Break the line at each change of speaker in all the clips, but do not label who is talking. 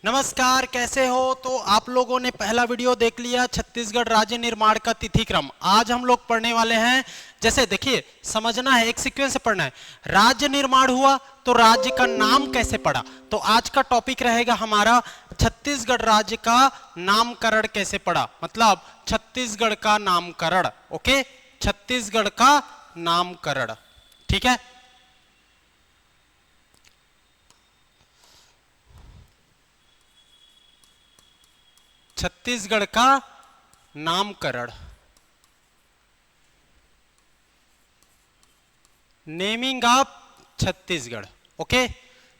नमस्कार, कैसे हो? तो आप लोगों ने पहला वीडियो देख लिया छत्तीसगढ़ राज्य निर्माण का तिथि क्रम। आज हम लोग पढ़ने वाले हैं, जैसे देखिए समझना है, एक सीक्वेंस से पढ़ना है। राज्य निर्माण हुआ तो राज्य का नाम कैसे पड़ा। तो आज का टॉपिक रहेगा हमारा छत्तीसगढ़ राज्य का नामकरण कैसे पड़ा, मतलब छत्तीसगढ़ का नामकरण। ओके, छत्तीसगढ़ का नामकरण, ठीक है। छत्तीसगढ़ का नामकरण, naming of Chhattisgarh. Okay,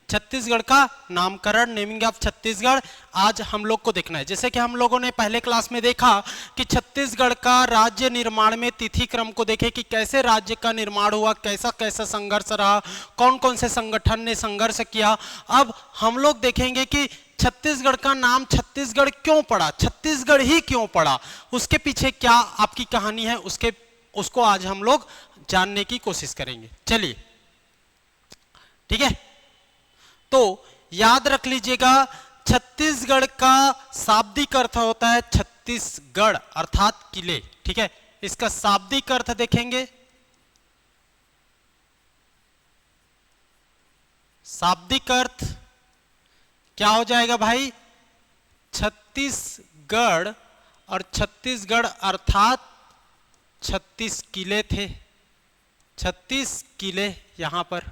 Chhattisgarh का नामकरण, नेमिंग ऑफ छत्तीसगढ़ आज हम लोग को देखना है। जैसे कि हम लोगों ने पहले क्लास में देखा कि छत्तीसगढ़ का राज्य निर्माण में तिथि क्रम को देखे कि कैसे राज्य का निर्माण हुआ, कैसा कैसा संघर्ष रहा, कौन कौन से संगठन ने संघर्ष किया। अब हम लोग देखेंगे कि छत्तीसगढ़ का नाम छत्तीसगढ़ क्यों पड़ा, छत्तीसगढ़ ही क्यों पड़ा, उसके पीछे क्या आपकी कहानी है, उसको आज हम लोग जानने की कोशिश करेंगे। चलिए, ठीक है। तो याद रख लीजिएगा, छत्तीसगढ़ का शाब्दिक अर्थ होता है छत्तीसगढ़ अर्थात किले, ठीक है। इसका शाब्दिक अर्थ देखेंगे, शाब्दिक अर्थ क्या हो जाएगा भाई, छत्तीसगढ़, और छत्तीसगढ़ अर्थात 36 किले थे, 36 किले यहां पर,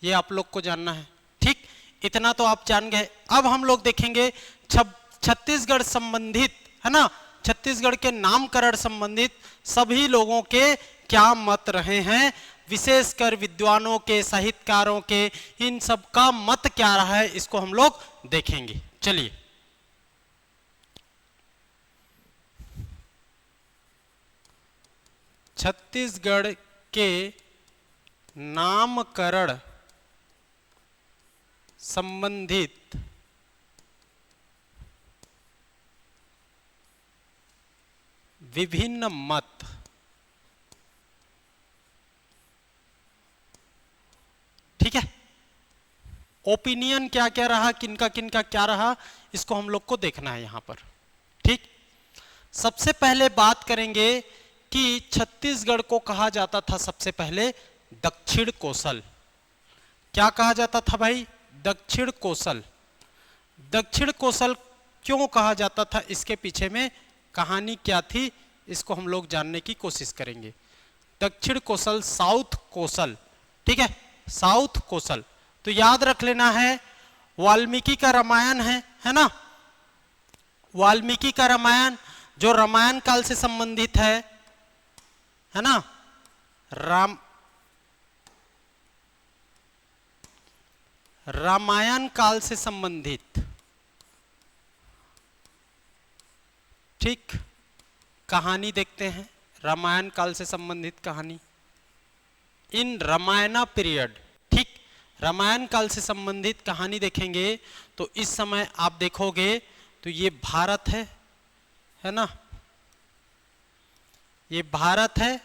ये आप लोग को जानना है, ठीक। इतना तो आप जान गए। अब हम लोग देखेंगे छत्तीसगढ़ संबंधित, है ना, छत्तीसगढ़ के नामकरण संबंधित सभी लोगों के क्या मत रहे हैं, विशेषकर विद्वानों के, साहित्यकारों के, इन सब का मत क्या रहा है, इसको हम लोग देखेंगे। चलिए, छत्तीसगढ़ के नामकरण संबंधित विभिन्न मत, ठीक है। ओपिनियन क्या क्या रहा, किनका किनका क्या रहा, इसको हम लोग को देखना है यहां पर, ठीक। सबसे पहले बात करेंगे कि छत्तीसगढ़ को कहा जाता था सबसे पहले दक्षिण कोसल। क्या कहा जाता था भाई, दक्षिण कोसल। दक्षिण कोसल क्यों कहा जाता था, इसके पीछे में कहानी क्या थी, इसको हम लोग जानने की कोशिश करेंगे। दक्षिण कोसल, साउथ कोसल, ठीक है, साउथ कोसल। तो याद रख लेना है, वाल्मीकि का रामायण है ना, वाल्मीकि का रामायण जो रामायण काल से संबंधित है ना, रामायण काल से संबंधित, ठीक, कहानी देखते हैं, रामायण काल से संबंधित कहानी इन रामायणा पीरियड, ठीक। रामायण काल से संबंधित कहानी देखेंगे तो इस समय आप देखोगे तो ये भारत है ना, ये भारत है,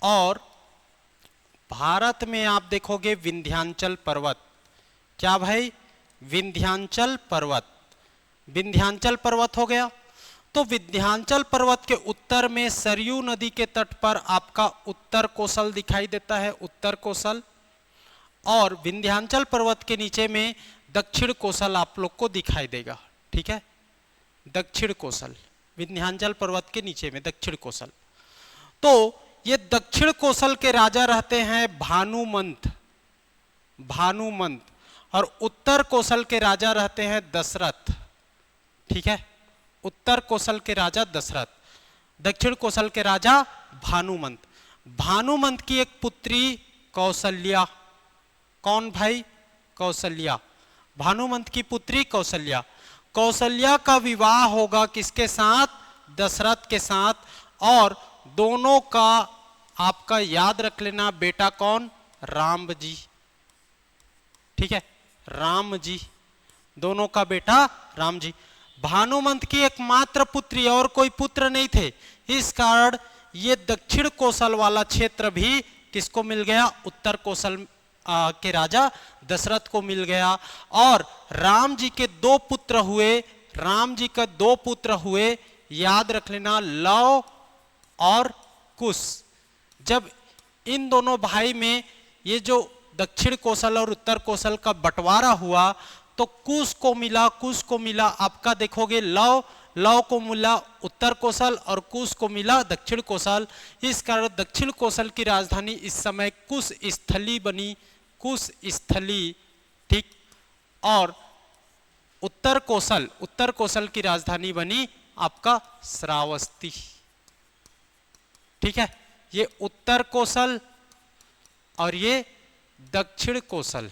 और भारत में आप देखोगे विंध्याचल पर्वत। क्या भाई, विंध्याचल पर्वत, विंध्याचल पर्वत हो गया। तो विंध्याचल पर्वत के उत्तर में सरयू नदी के तट पर आपका उत्तर कोसल दिखाई देता है, उत्तर कोसल, और विंध्याचल पर्वत के नीचे में दक्षिण कोसल आप लोग को दिखाई देगा, ठीक है। दक्षिण कोसल, विंध्याचल पर्वत के नीचे में दक्षिण कोसल। तो ये दक्षिण कोसल के राजा रहते हैं भानुमंत, भानुमंत, और उत्तर कोसल के राजा रहते हैं दशरथ, ठीक है। उत्तर कोसल के राजा दशरथ, दक्षिण कोसल के राजा भानुमंत। भानुमंत की एक पुत्री कौशल्या, कौन भाई, कौशल्या, भानुमंत की पुत्री कौशल्या। कौशल्या का विवाह होगा किसके साथ, दशरथ के साथ, और दोनों का आपका याद रख लेना बेटा कौन, राम जी, ठीक है, राम जी, दोनों का बेटा राम जी। भानुमंत की एकमात्र पुत्री, और कोई पुत्र नहीं थे, इस कारण ये दक्षिण कोसल वाला क्षेत्र भी किसको मिल गया, उत्तर कोसल के राजा दशरथ को मिल गया। और राम जी के दो पुत्र हुए, राम जी का दो पुत्र हुए, याद रख लेना, लव और कुश। जब इन दोनों भाई में ये जो दक्षिण कौशल और उत्तर कौशल का बंटवारा हुआ तो कुश को मिला आपका देखोगे लव को मिला उत्तर कौशल और कुश को मिला दक्षिण कौशल। इस कारण दक्षिण कौशल की राजधानी इस समय कुश स्थली बनी, कुश स्थली, ठीक। और उत्तर कौशल की राजधानी बनी आपका श्रावस्ती, ठीक है। ये उत्तर कौशल और ये दक्षिण कौशल,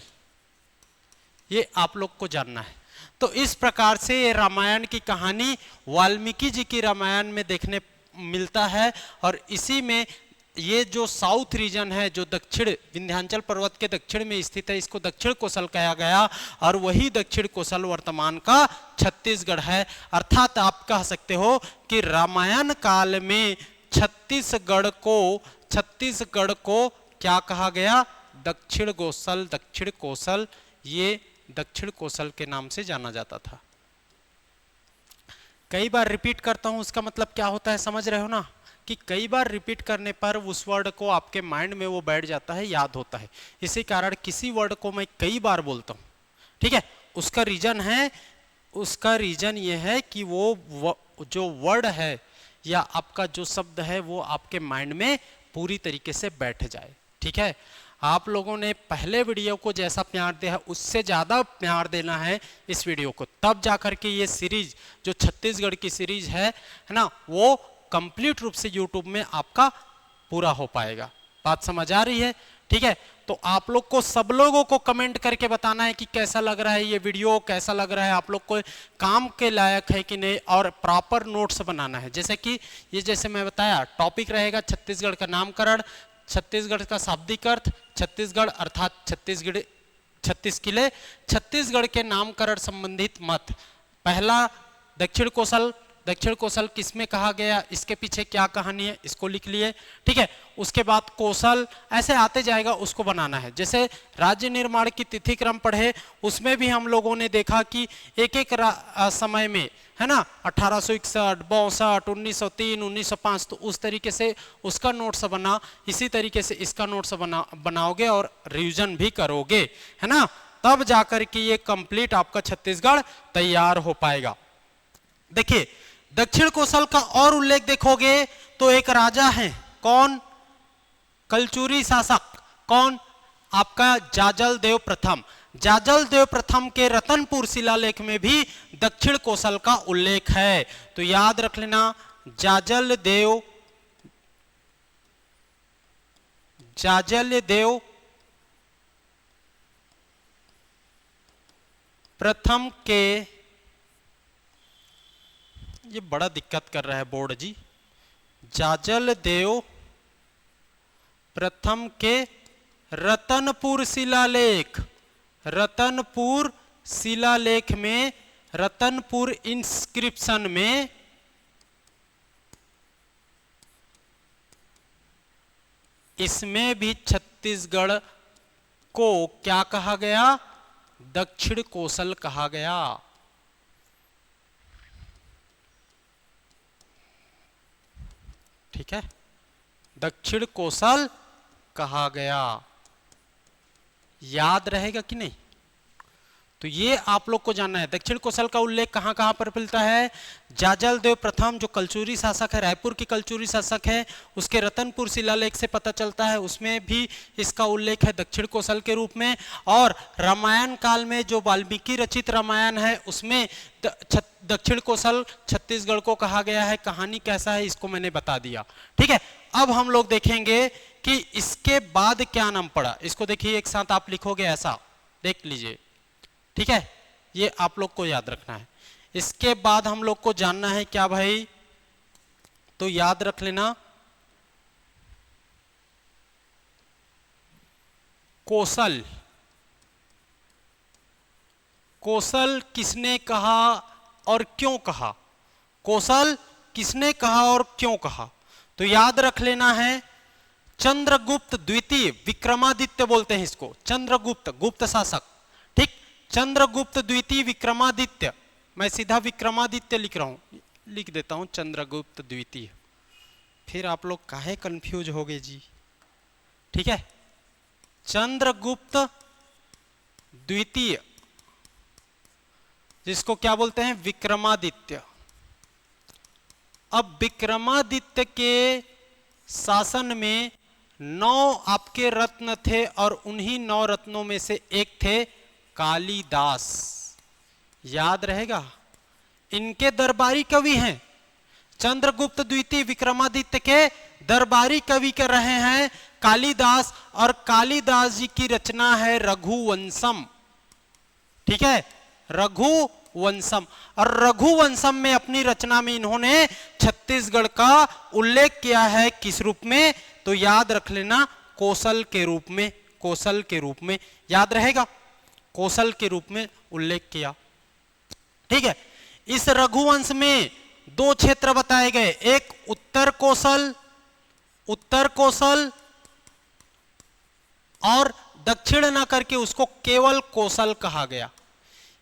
ये आप लोग को जानना है। तो इस प्रकार से ये रामायण की कहानी वाल्मीकि जी की रामायण में देखने मिलता है। और इसी में ये जो साउथ रीजन है, जो दक्षिण विंध्याचल पर्वत के दक्षिण में स्थित है, इसको दक्षिण कौशल कहा गया। और वही दक्षिण कौशल वर्तमान का छत्तीसगढ़ है। अर्थात आप कह सकते हो कि रामायण काल में छत्तीसगढ़ को क्या कहा गया, दक्षिण कौशल, ये दक्षिण कौशल के नाम से जाना जाता था। कई बार रिपीट करता हूं, उसका मतलब क्या होता है समझ रहे हो ना, कि कई बार रिपीट करने पर उस वर्ड को आपके माइंड में वो बैठ जाता है, याद होता है। इसी कारण किसी वर्ड को मैं कई बार बोलता हूं, ठीक है। उसका रीजन ये है कि वो जो वर्ड है या आपका जो शब्द है वो आपके माइंड में पूरी तरीके से बैठ जाए, ठीक है। आप लोगों ने पहले वीडियो को जैसा प्यार दिया है उससे ज़्यादा प्यार देना है इस वीडियो को, तब जाकर के ये सीरीज जो छत्तीसगढ़ की सीरीज है ना, वो कंप्लीट रूप से यूट्यूब में आपका पूरा हो पाएगा। बात समझ आ रही है, ठीक है। तो आप लोग को, सब लोगों को कमेंट करके बताना है कि कैसा लग रहा है ये वीडियो, कैसा लग रहा है, आप लोग को काम के लायक है कि नहीं, और प्रॉपर नोट्स बनाना है। जैसे कि ये जैसे मैं बताया टॉपिक रहेगा छत्तीसगढ़ का नामकरण, छत्तीसगढ़ का शाब्दिक अर्थ, छत्तीसगढ़ अर्थात छत्तीस किले, छत्तीसगढ़ के नामकरण संबंधित मत। पहला दक्षिण कौशल किसमें कहा गया, इसके पीछे क्या कहानी है, इसको लिख लिए, ठीक है। उसके बाद कौशल ऐसे आते जाएगा, उसको बनाना है। जैसे राज्य निर्माण की तिथि क्रम पढ़े, उसमें भी हम लोगों ने देखा कि एक एक समय में है ना 1861, 62, 1903, 1905, तो उस तरीके से उसका नोट्स बना। इसी तरीके से इसका नोट्स बनाओगे और रिवीजन भी करोगे, है ना, तब जाकर के ये कंप्लीट आपका छत्तीसगढ़ तैयार हो पाएगा। देखिए दक्षिण कौशल का और उल्लेख देखोगे तो एक राजा है, कौन, कलचुरी शासक, कौन, आपका जाजल देव प्रथम। जाजल देव प्रथम के रतनपुर शिलालेख में भी दक्षिण कौशल का उल्लेख है। तो याद रख लेना, जाजल देव प्रथम के, ये बड़ा दिक्कत कर रहा है बोर्ड जी, जाजल देव प्रथम के रतनपुर शिलालेख में, रतनपुर इंस्क्रिप्शन में इसमें भी छत्तीसगढ़ को क्या कहा गया, दक्षिण कौशल कहा गया। ठीक है, दक्षिण कौशल कहा गया। याद रहेगा कि नहीं, तो ये आप लोग को जानना है। दक्षिण कौशल का उल्लेख कहां कहां पर मिलता है, जाजल देव प्रथम जो कलचुरी शासक है, रायपुर की कलचुरी शासक है, उसके रतनपुर शिलालेख से पता चलता है, उसमें भी इसका उल्लेख है दक्षिण कौशल के रूप में। और रामायण काल में जो वाल्मीकि रचित रामायण है उसमें दक्षिण कौशल छत्तीसगढ़ को कहा गया है। कहानी कैसा है इसको मैंने बता दिया, ठीक है। अब हम लोग देखेंगे कि इसके बाद क्या नाम पड़ा। इसको देखिए, एक साथ आप लिखोगे ऐसा, देख लीजिए, ठीक है, ये आप लोग को याद रखना है। इसके बाद हम लोग को जानना है क्या भाई, तो याद रख लेना, कौशल। कौशल किसने कहा और क्यों कहा, कौशल किसने कहा और क्यों कहा, तो याद रख लेना है चंद्रगुप्त द्वितीय, विक्रमादित्य बोलते हैं इसको, चंद्रगुप्त, गुप्त शासक, ठीक, चंद्रगुप्त द्वितीय विक्रमादित्य, मैं सीधा विक्रमादित्य लिख रहा हूं, लिख देता हूं चंद्रगुप्त द्वितीय, फिर आप लोग काहे कंफ्यूज हो गए जी, ठीक है। चंद्रगुप्त द्वितीय, जिसको क्या बोलते हैं, विक्रमादित्य। अब विक्रमादित्य के शासन में 9 आपके रत्न थे और उन्हीं 9 रत्नों में से एक थे कालिदास, याद रहेगा, इनके दरबारी कवि हैं। चंद्रगुप्त द्वितीय विक्रमादित्य के दरबारी कवि कर रहे हैं कालिदास, और कालिदास जी की रचना है रघुवंशम, ठीक है, रघुवंशम। और रघुवंशम में अपनी रचना में इन्होंने छत्तीसगढ़ का उल्लेख किया है, किस रूप में, तो याद रख लेना, कौशल के रूप में, कौशल के रूप में, याद रहेगा, कौशल के रूप में उल्लेख किया, ठीक है। इस रघुवंश में 2 क्षेत्र बताए गए, एक उत्तर कौशल, उत्तर कौशल, और दक्षिण ना करके उसको केवल कौशल कहा गया।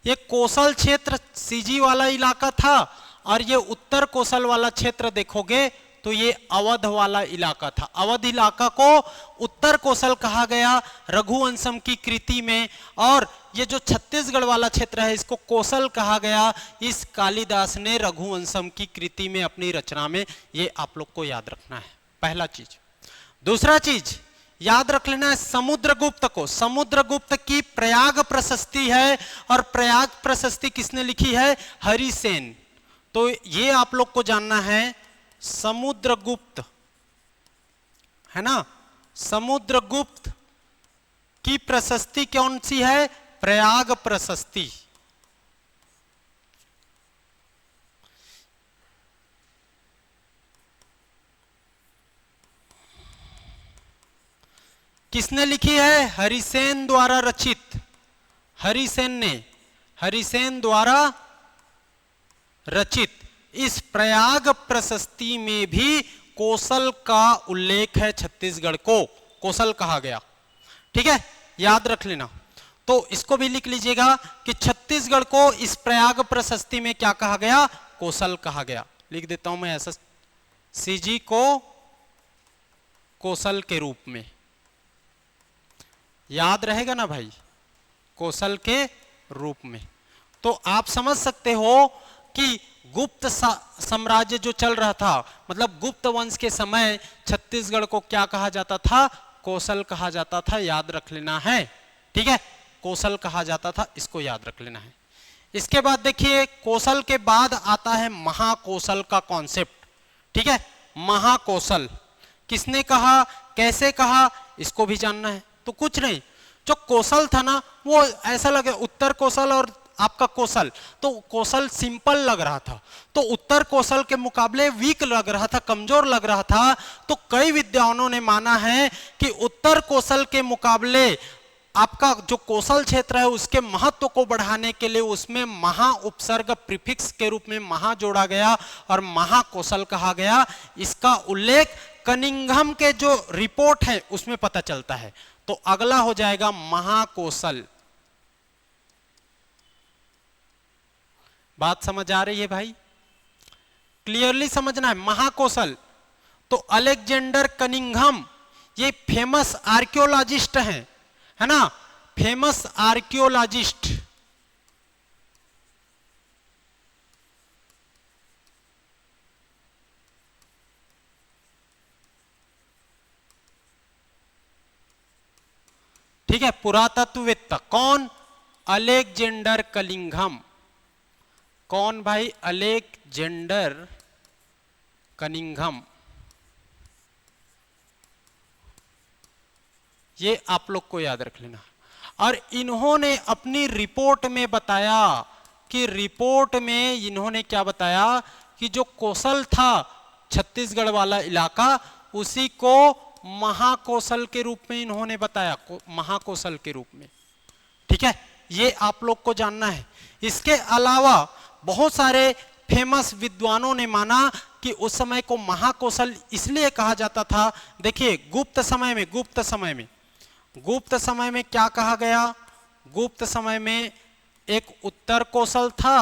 ये कौशल क्षेत्र सीजी वाला इलाका था, और ये उत्तर कौशल वाला क्षेत्र देखोगे तो ये अवध वाला इलाका था। अवध इलाका को उत्तर कौशल कहा गया रघुवंशम की कृति में, और ये जो छत्तीसगढ़ वाला क्षेत्र है इसको कौशल कहा गया इस कालिदास ने रघुवंशम की कृति में, अपनी रचना में। ये आप लोग को याद रखना है, पहला चीज। दूसरा चीज याद रख लेना है समुद्रगुप्त को। समुद्रगुप्त की प्रयाग प्रशस्ति है, और प्रयाग प्रशस्ति किसने लिखी है, हरिसेन। तो ये आप लोग को जानना है, समुद्रगुप्त है ना, समुद्रगुप्त की प्रशस्ति कौन सी है, प्रयाग प्रशस्ति। किसने लिखी है, हरिसेन द्वारा रचित, हरिसेन ने, हरिसेन द्वारा रचित। इस प्रयाग प्रशस्ति में भी कौशल का उल्लेख है, छत्तीसगढ़ को कौशल कहा गया, ठीक है, याद रख लेना। तो इसको भी लिख लीजिएगा कि छत्तीसगढ़ को इस प्रयाग प्रशस्ति में क्या कहा गया, कौशल कहा गया। लिख देता हूं मैं ऐसा, सीजी को कौशल के रूप में, याद रहेगा ना भाई, कौशल के रूप में। तो आप समझ सकते हो कि गुप्त साम्राज्य जो चल रहा था, मतलब गुप्त वंश के समय छत्तीसगढ़ को क्या कहा जाता था, कौशल कहा जाता था, याद रख लेना है, ठीक है, कौशल कहा जाता था, इसको याद रख लेना है। इसके बाद देखिए, कौशल के बाद आता है महाकौशल का कॉन्सेप्ट, ठीक है। महाकौशल किसने कहा, कैसे कहा, इसको भी जानना है। तो कुछ नहीं, जो कौशल था ना वो ऐसा लगे, उत्तर कौशल और आपका कौशल, तो कौशल सिंपल लग रहा था, तो उत्तर कौशल के मुकाबले वीक लग रहा था, कमजोर लग रहा था। तो कई विद्वानों ने माना है कि उत्तर कौशल के मुकाबले आपका जो कौशल क्षेत्र है उसके महत्व को बढ़ाने के लिए उसमें महा उपसर्ग प्रीफिक्स के रूप में महा जोड़ा गया और महाकौशल कहा गया। इसका उल्लेख कनिंघम के जो रिपोर्ट है उसमें पता चलता है। तो अगला हो जाएगा महाकौशल। बात समझ आ रही है भाई, क्लियरली समझना है। महाकौशल तो अलेक्जेंडर कनिंघम, ये फेमस आर्कियोलॉजिस्ट हैं, है ना, फेमस आर्कियोलॉजिस्ट। ठीक है, पुरातत्ववेत्ता कौन, अलेक्जेंडर कनिंघम। कौन भाई, अलेक्जेंडर कनिंघम। ये आप लोग को याद रख लेना। और इन्होंने अपनी रिपोर्ट में बताया कि रिपोर्ट में इन्होंने क्या बताया कि जो कौशल था छत्तीसगढ़ वाला इलाका उसी को महाकौशल के रूप में इन्होंने बताया, महाकौशल के रूप में। ठीक है, ये आप लोग को जानना है। इसके अलावा बहुत सारे फेमस विद्वानों ने माना कि उस समय को महाकौशल इसलिए कहा जाता था। देखिए गुप्त समय में क्या कहा गया, गुप्त समय में एक उत्तर कौशल था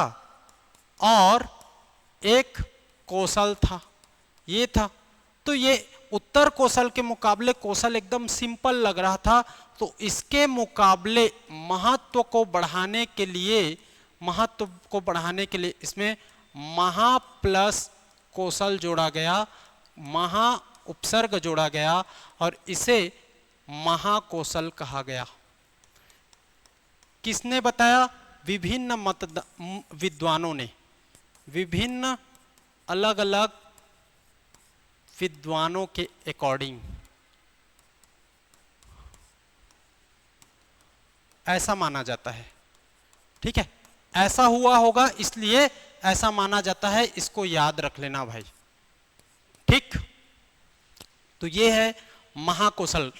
और एक कौशल था, ये था। तो ये उत्तर कौशल के मुकाबले कौशल एकदम सिंपल लग रहा था, तो इसके मुकाबले महत्व को बढ़ाने के लिए इसमें महा प्लस कौशल जोड़ा गया, महा उपसर्ग जोड़ा गया और इसे महाकौशल कहा गया। किसने बताया? विभिन्न विद्वानों ने, विभिन्न अलग अलग विद्वानों के अकॉर्डिंग ऐसा माना जाता है। ठीक है, ऐसा हुआ होगा इसलिए ऐसा माना जाता है, इसको याद रख लेना भाई। ठीक, तो ये है महाकौशल।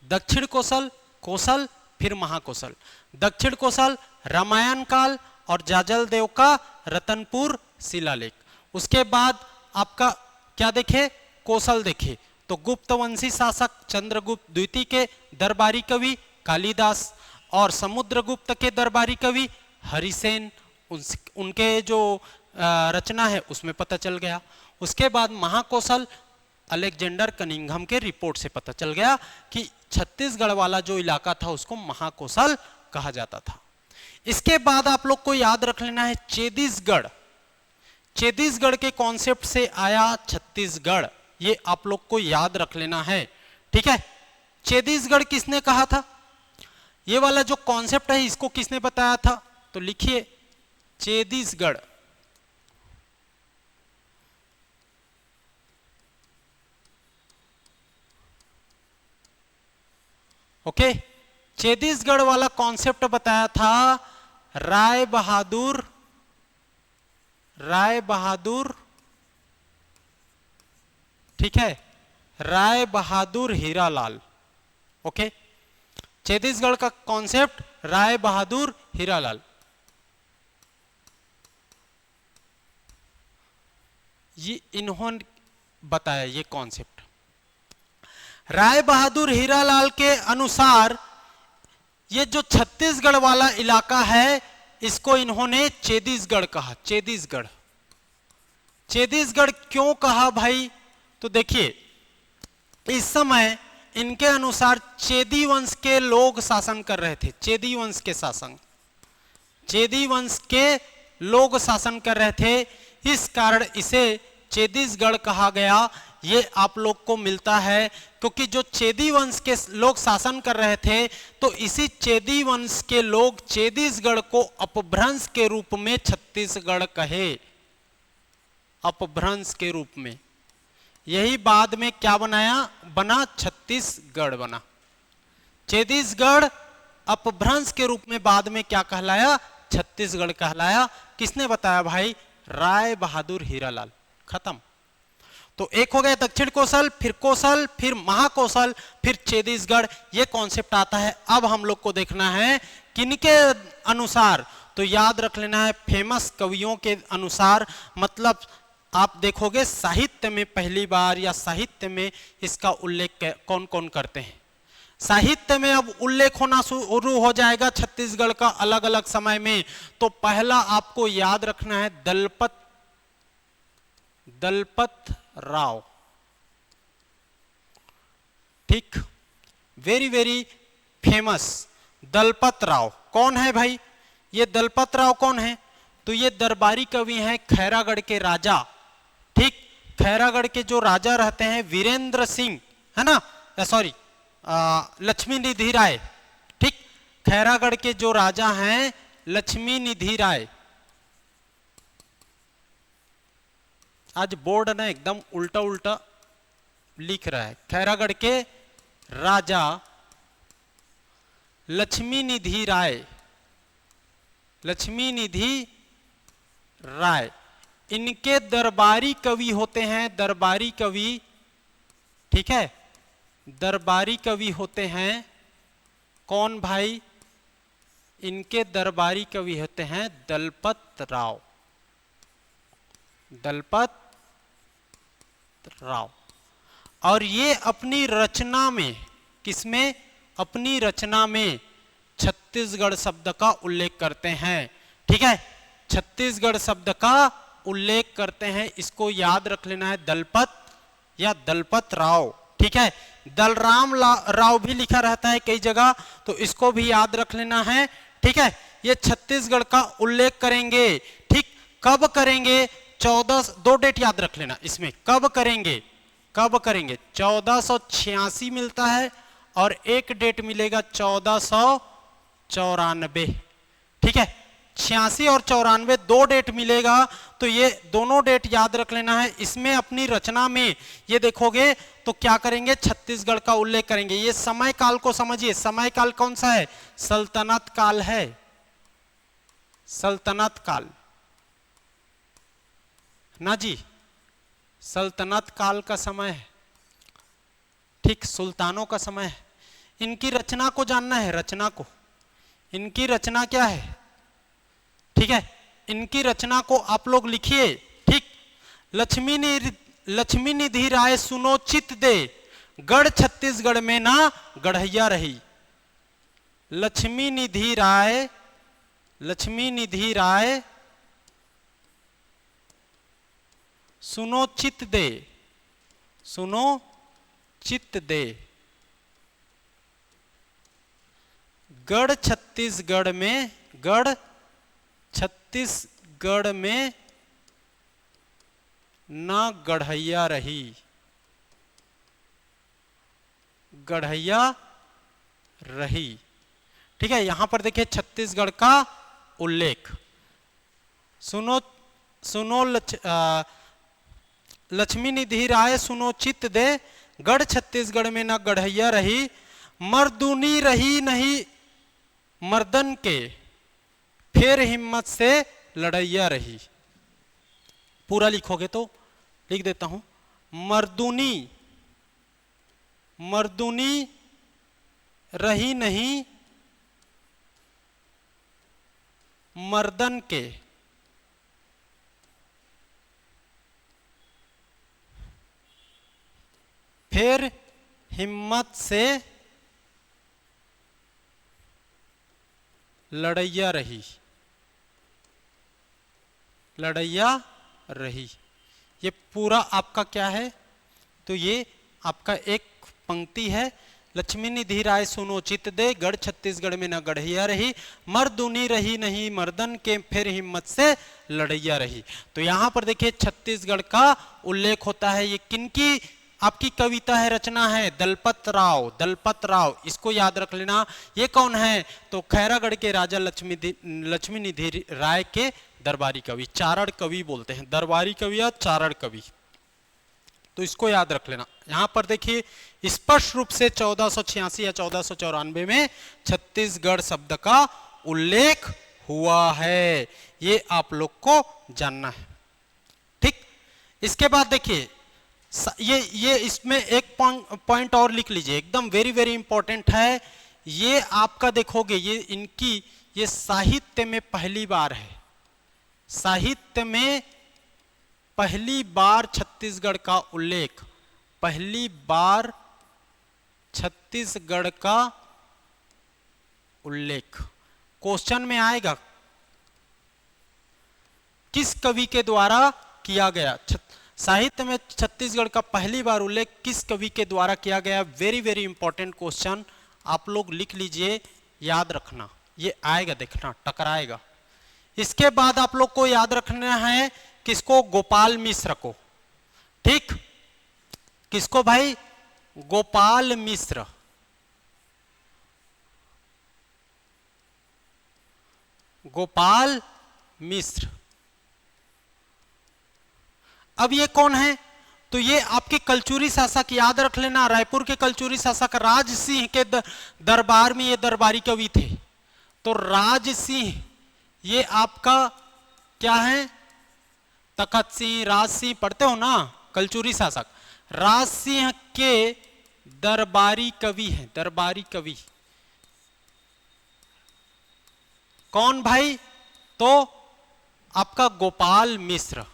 दक्षिण कौशल, कौशल फिर महाकौशल। दक्षिण कौशल रामायण काल और जाजल देव का रतनपुर शिलालेख। उसके बाद आपका क्या देखे, कौशल देखे तो गुप्तवंशी शासक चंद्रगुप्त द्वितीय के दरबारी कवि कालिदास और समुद्रगुप्त के दरबारी कवि हरिसेन, उनके जो रचना है उसमें पता चल गया। उसके बाद महाकौशल अलेक्जेंडर कनिंघम के रिपोर्ट से पता चल गया कि छत्तीसगढ़ वाला जो इलाका था उसको महाकौशल कहा जाता था। इसके बाद आप लोग को याद रख लेना है चेदिसगढ़। चेदिसगढ़ के कॉन्सेप्ट से आया छत्तीसगढ़, ये आप लोग को याद रख लेना है। ठीक है, चेदिसगढ़ किसने कहा था? ये वाला जो कॉन्सेप्ट है इसको किसने बताया था? तो लिखिए चेदिसगढ़। ओके, चेदिसगढ़ वाला कॉन्सेप्ट बताया था राय बहादुर, ठीक है, राय बहादुर हीरालाल। ओके, चेदिसगढ़ का कॉन्सेप्ट राय बहादुर हीरालाल, ये इन्होंने बताया ये कॉन्सेप्ट। राय बहादुर हीरालाल के अनुसार ये जो छत्तीसगढ़ वाला इलाका है इसको इन्होंने चेदिसगढ़ कहा। चेदिसगढ़ क्यों कहा भाई? तो देखिए इस समय इनके अनुसार चेदी वंश के लोग शासन कर रहे थे। चेदी वंश के लोग शासन कर रहे थे, इस कारण इसे चेदिसगढ़ कहा गया। ये आप लोग को मिलता है क्योंकि जो चेदी वंश के लोग शासन कर रहे थे तो इसी चेदी वंश के लोग चेदिसगढ़ को अपभ्रंश के रूप में छत्तीसगढ़ कहे, अपभ्रंश के रूप में। यही बाद में क्या बना छत्तीसगढ़ बना। चेदिसगढ़ अपभ्रंश के रूप में बाद में क्या कहलाया? छत्तीसगढ़ कहलाया। किसने बताया भाई? राय बहादुर हीरालाल। खत्म। तो एक हो गया दक्षिण कौशल, फिर महाकौशल, फिर चेदिसगढ़, ये कॉन्सेप्ट आता है। अब हम लोग को देखना है किनके अनुसार, तो याद रख लेना है फेमस कवियों के अनुसार। मतलब आप देखोगे साहित्य में पहली बार या साहित्य में इसका उल्लेख कौन कौन करते हैं। साहित्य में अब उल्लेख होना शुरू हो जाएगा छत्तीसगढ़ का अलग अलग समय में। तो पहला आपको याद रखना है दलपत राव। ठीक, very very famous Dalpat Rao. कौन है भाई? ये दलपत राव कौन है? तो ये दरबारी कवि हैं खैरागढ़ के राजा। ठीक, खैरागढ़ के जो राजा रहते हैं वीरेंद्र सिंह, है ना, सॉरी लक्ष्मी निधि राय। ठीक, खैरागढ़ के जो राजा हैं लक्ष्मी निधि राय। आज बोर्ड ना एकदम उल्टा उल्टा लिख रहा है। खैरागढ़ के राजा लक्ष्मी निधि राय, इनके दरबारी कवि होते हैं, दरबारी कवि। ठीक है, दरबारी कवि होते हैं कौन भाई? इनके दरबारी कवि होते हैं दलपत राव। और ये अपनी रचना में, किसमें, अपनी रचना में छत्तीसगढ़ शब्द का उल्लेख करते हैं। ठीक है, छत्तीसगढ़ शब्द का उल्लेख करते हैं, इसको याद रख लेना है, दलपत या दलपत राव। ठीक है, दलराम राव भी लिखा रहता है कई जगह, तो इसको भी याद रख लेना है। ठीक है, ये छत्तीसगढ़ का उल्लेख करेंगे। ठीक, कब करेंगे, 14, 2 डेट याद रख लेना इसमें, कब करेंगे, कब करेंगे, 1486 मिलता है और एक डेट मिलेगा 1494। ठीक है, 86 और 94 2 डेट मिलेगा, तो ये दोनों डेट याद रख लेना है। इसमें अपनी रचना में ये देखोगे तो क्या करेंगे, छत्तीसगढ़ का उल्लेख करेंगे। ये समय काल को समझिए, समय काल कौन सा है, सल्तनत काल है, सल्तनत काल ना जी, सल्तनत काल का समय है। ठीक, सुल्तानों का समय है। इनकी रचना को जानना है, रचना को, इनकी रचना क्या है। ठीक है, इनकी रचना को आप लोग लिखिए। ठीक, लक्ष्मी निधि राय सुनो चित दे, गढ़ छत्तीसगढ़ में ना गढ़ैया रही। लक्ष्मी निधि राय, लक्ष्मी निधि राय सुनो चित दे, सुनो चित दे, गढ़ छत्तीसगढ़ में, गढ़ छत्तीसगढ़ में ना गढ़ैया रही, गढ़ैया रही। ठीक है, यहां पर देखिए छत्तीसगढ़ का उल्लेख, सुनो सुनो लक्ष्मी निधि राय सुनो चित दे, गढ़ छत्तीसगढ़ में ना गढ़ैया रही, मर्दूनी रही नहीं मर्दन के, फिर हिम्मत से लड़ैया रही। पूरा लिखोगे तो लिख देता हूं, मर्दूनी, मर्दूनी रही नहीं मर्दन के, फिर हिम्मत से लड़ैया रही, लड़ैया रही। ये पूरा आपका क्या है, तो ये आपका एक पंक्ति है, लक्ष्मी निधि राय सुनो चित दे, गढ़ छत्तीसगढ़ में न गढ़ैया रही, मर्दूनी रही नहीं मर्दन के, फिर हिम्मत से लड़ैया रही। तो यहां पर देखिए छत्तीसगढ़ का उल्लेख होता है। ये किनकी आपकी कविता है, रचना है, दलपत राव, दलपत राव, इसको याद रख लेना। ये कौन है, तो खैरागढ़ के राजा लक्ष्मी निधि राय के दरबारी कवि, चारण कवि बोलते हैं, दरबारी कवि या चारण कवि, तो इसको याद रख लेना। यहां पर देखिए स्पष्ट रूप से 1486 या 1494 में छत्तीसगढ़ शब्द का उल्लेख हुआ है, ये आप लोग को जानना है। ठीक, इसके बाद देखिए ये इसमें एक पॉइंट और लिख लीजिए, एकदम वेरी वेरी इंपॉर्टेंट है। ये आपका देखोगे, ये इनकी ये साहित्य में पहली बार है, साहित्य में पहली बार छत्तीसगढ़ का उल्लेख, पहली बार छत्तीसगढ़ का उल्लेख। क्वेश्चन में आएगा किस कवि के द्वारा किया गया, साहित्य में छत्तीसगढ़ का पहली बार उल्लेख किस कवि के द्वारा किया गया। वेरी वेरी इंपॉर्टेंट क्वेश्चन, आप लोग लिख लीजिए, याद रखना, ये आएगा, देखना टकराएगा। इसके बाद आप लोग को याद रखना है किसको, गोपाल मिश्र को। ठीक, किसको भाई, गोपाल मिश्र। गोपाल मिश्र, अब ये कौन है, तो ये आपके कलचुरी शासक, याद रख लेना, रायपुर के कलचुरी शासक राज सिंह के दरबार में ये दरबारी कवि थे। तो राज सिंह ये आपका क्या है, तखत सिंह, राज सिंह पढ़ते हो ना, कलचुरी शासक, राज सिंह के दरबारी कवि हैं, दरबारी कवि। कौन भाई, तो आपका गोपाल मिश्र,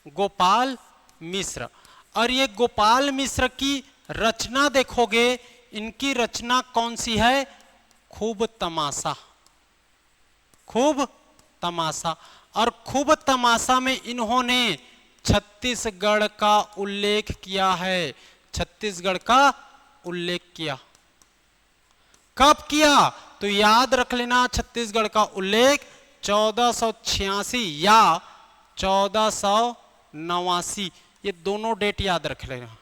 गोपाल मिश्र। और ये गोपाल मिश्र की रचना देखोगे, इनकी रचना कौन सी है? खूब तमाशा। खूब तमाशा। और खूब तमाशा में इन्होंने छत्तीसगढ़ का उल्लेख किया है। छत्तीसगढ़ का उल्लेख किया। कब किया? तो याद रख लेना, छत्तीसगढ़ का उल्लेख 1486 या 1489, ये दोनों डेट याद रख लेना।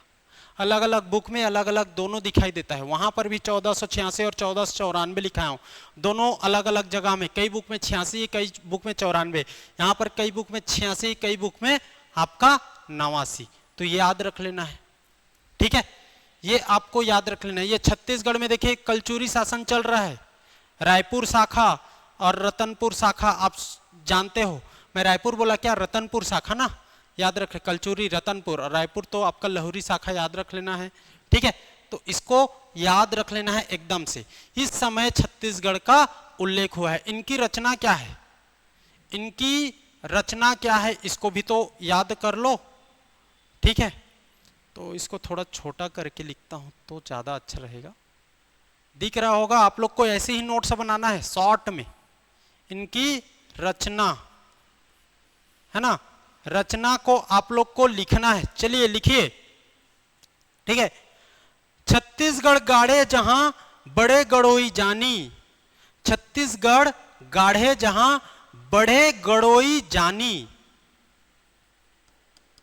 अलग अलग बुक में अलग अलग दोनों दिखाई देता है। वहां पर भी 1486 और 1494 लिखा है, दोनों अलग अलग जगह में। कई बुक में 86, कई बुक में 94, यहाँ पर कई बुक में 86, कई बुक में आपका 89। तो ये याद रख लेना है, ठीक है, ये आपको याद रख लेना है। ये छत्तीसगढ़ में देखिए कलचुरी शासन चल रहा है। रायपुर शाखा और रतनपुर शाखा आप जानते हो। मैं रायपुर बोला क्या, रतनपुर शाखा ना, याद रखें। कलचुरी रतनपुर और रायपुर तो आपका लहुरी शाखा याद रख लेना है, ठीक है। तो इसको याद रख लेना है एकदम से। इस समय छत्तीसगढ़ का उल्लेख हुआ है। इनकी रचना क्या है? इनकी रचना क्या है, इसको भी तो याद कर लो, ठीक है। तो इसको थोड़ा छोटा करके लिखता हूं तो ज्यादा अच्छा रहेगा। दिख रहा होगा आप लोग को, ऐसे ही नोट्स बनाना है शॉर्ट में। इनकी रचना है ना, रचना को आप लोग को लिखना है। चलिए लिखिए, ठीक है। छत्तीसगढ़ गाढ़े जहां बड़े गड़ोई जानी। छत्तीसगढ़ गाढ़े जहां बड़े गड़ोई जानी।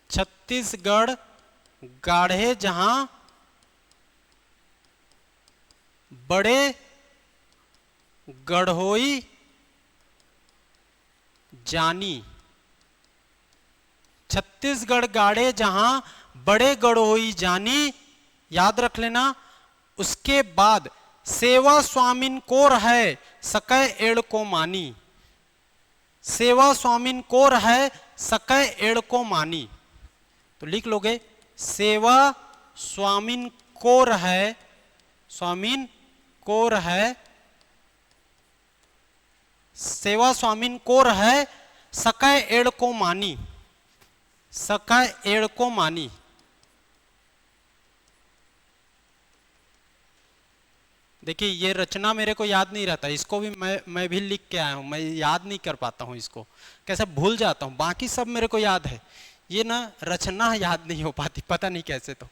छत्तीसगढ़ गाढ़े जहां बड़े गढ़ोई जानी। छत्तीसगढ़ गाढ़े जहां बड़े गढ़ोई जानी, याद रख लेना। उसके बाद सेवा स्वामिन को है सकै एड़ को मानी। सेवा स्वामिन को है सकै एड़ को मानी। तो लिख लोगे, सेवा स्वामिन को है, स्वामिन को है, सेवा स्वामिन को है सकै एड़ को मानी। सकै एड़ को मानी। देखिए ये रचना मेरे को याद नहीं रहता, इसको भी मैं भी लिख के आया हूं। मैं याद नहीं कर पाता हूं, इसको कैसे भूल जाता हूं। बाकी सब मेरे को याद है, ये ना रचना याद नहीं हो पाती, पता नहीं कैसे। तो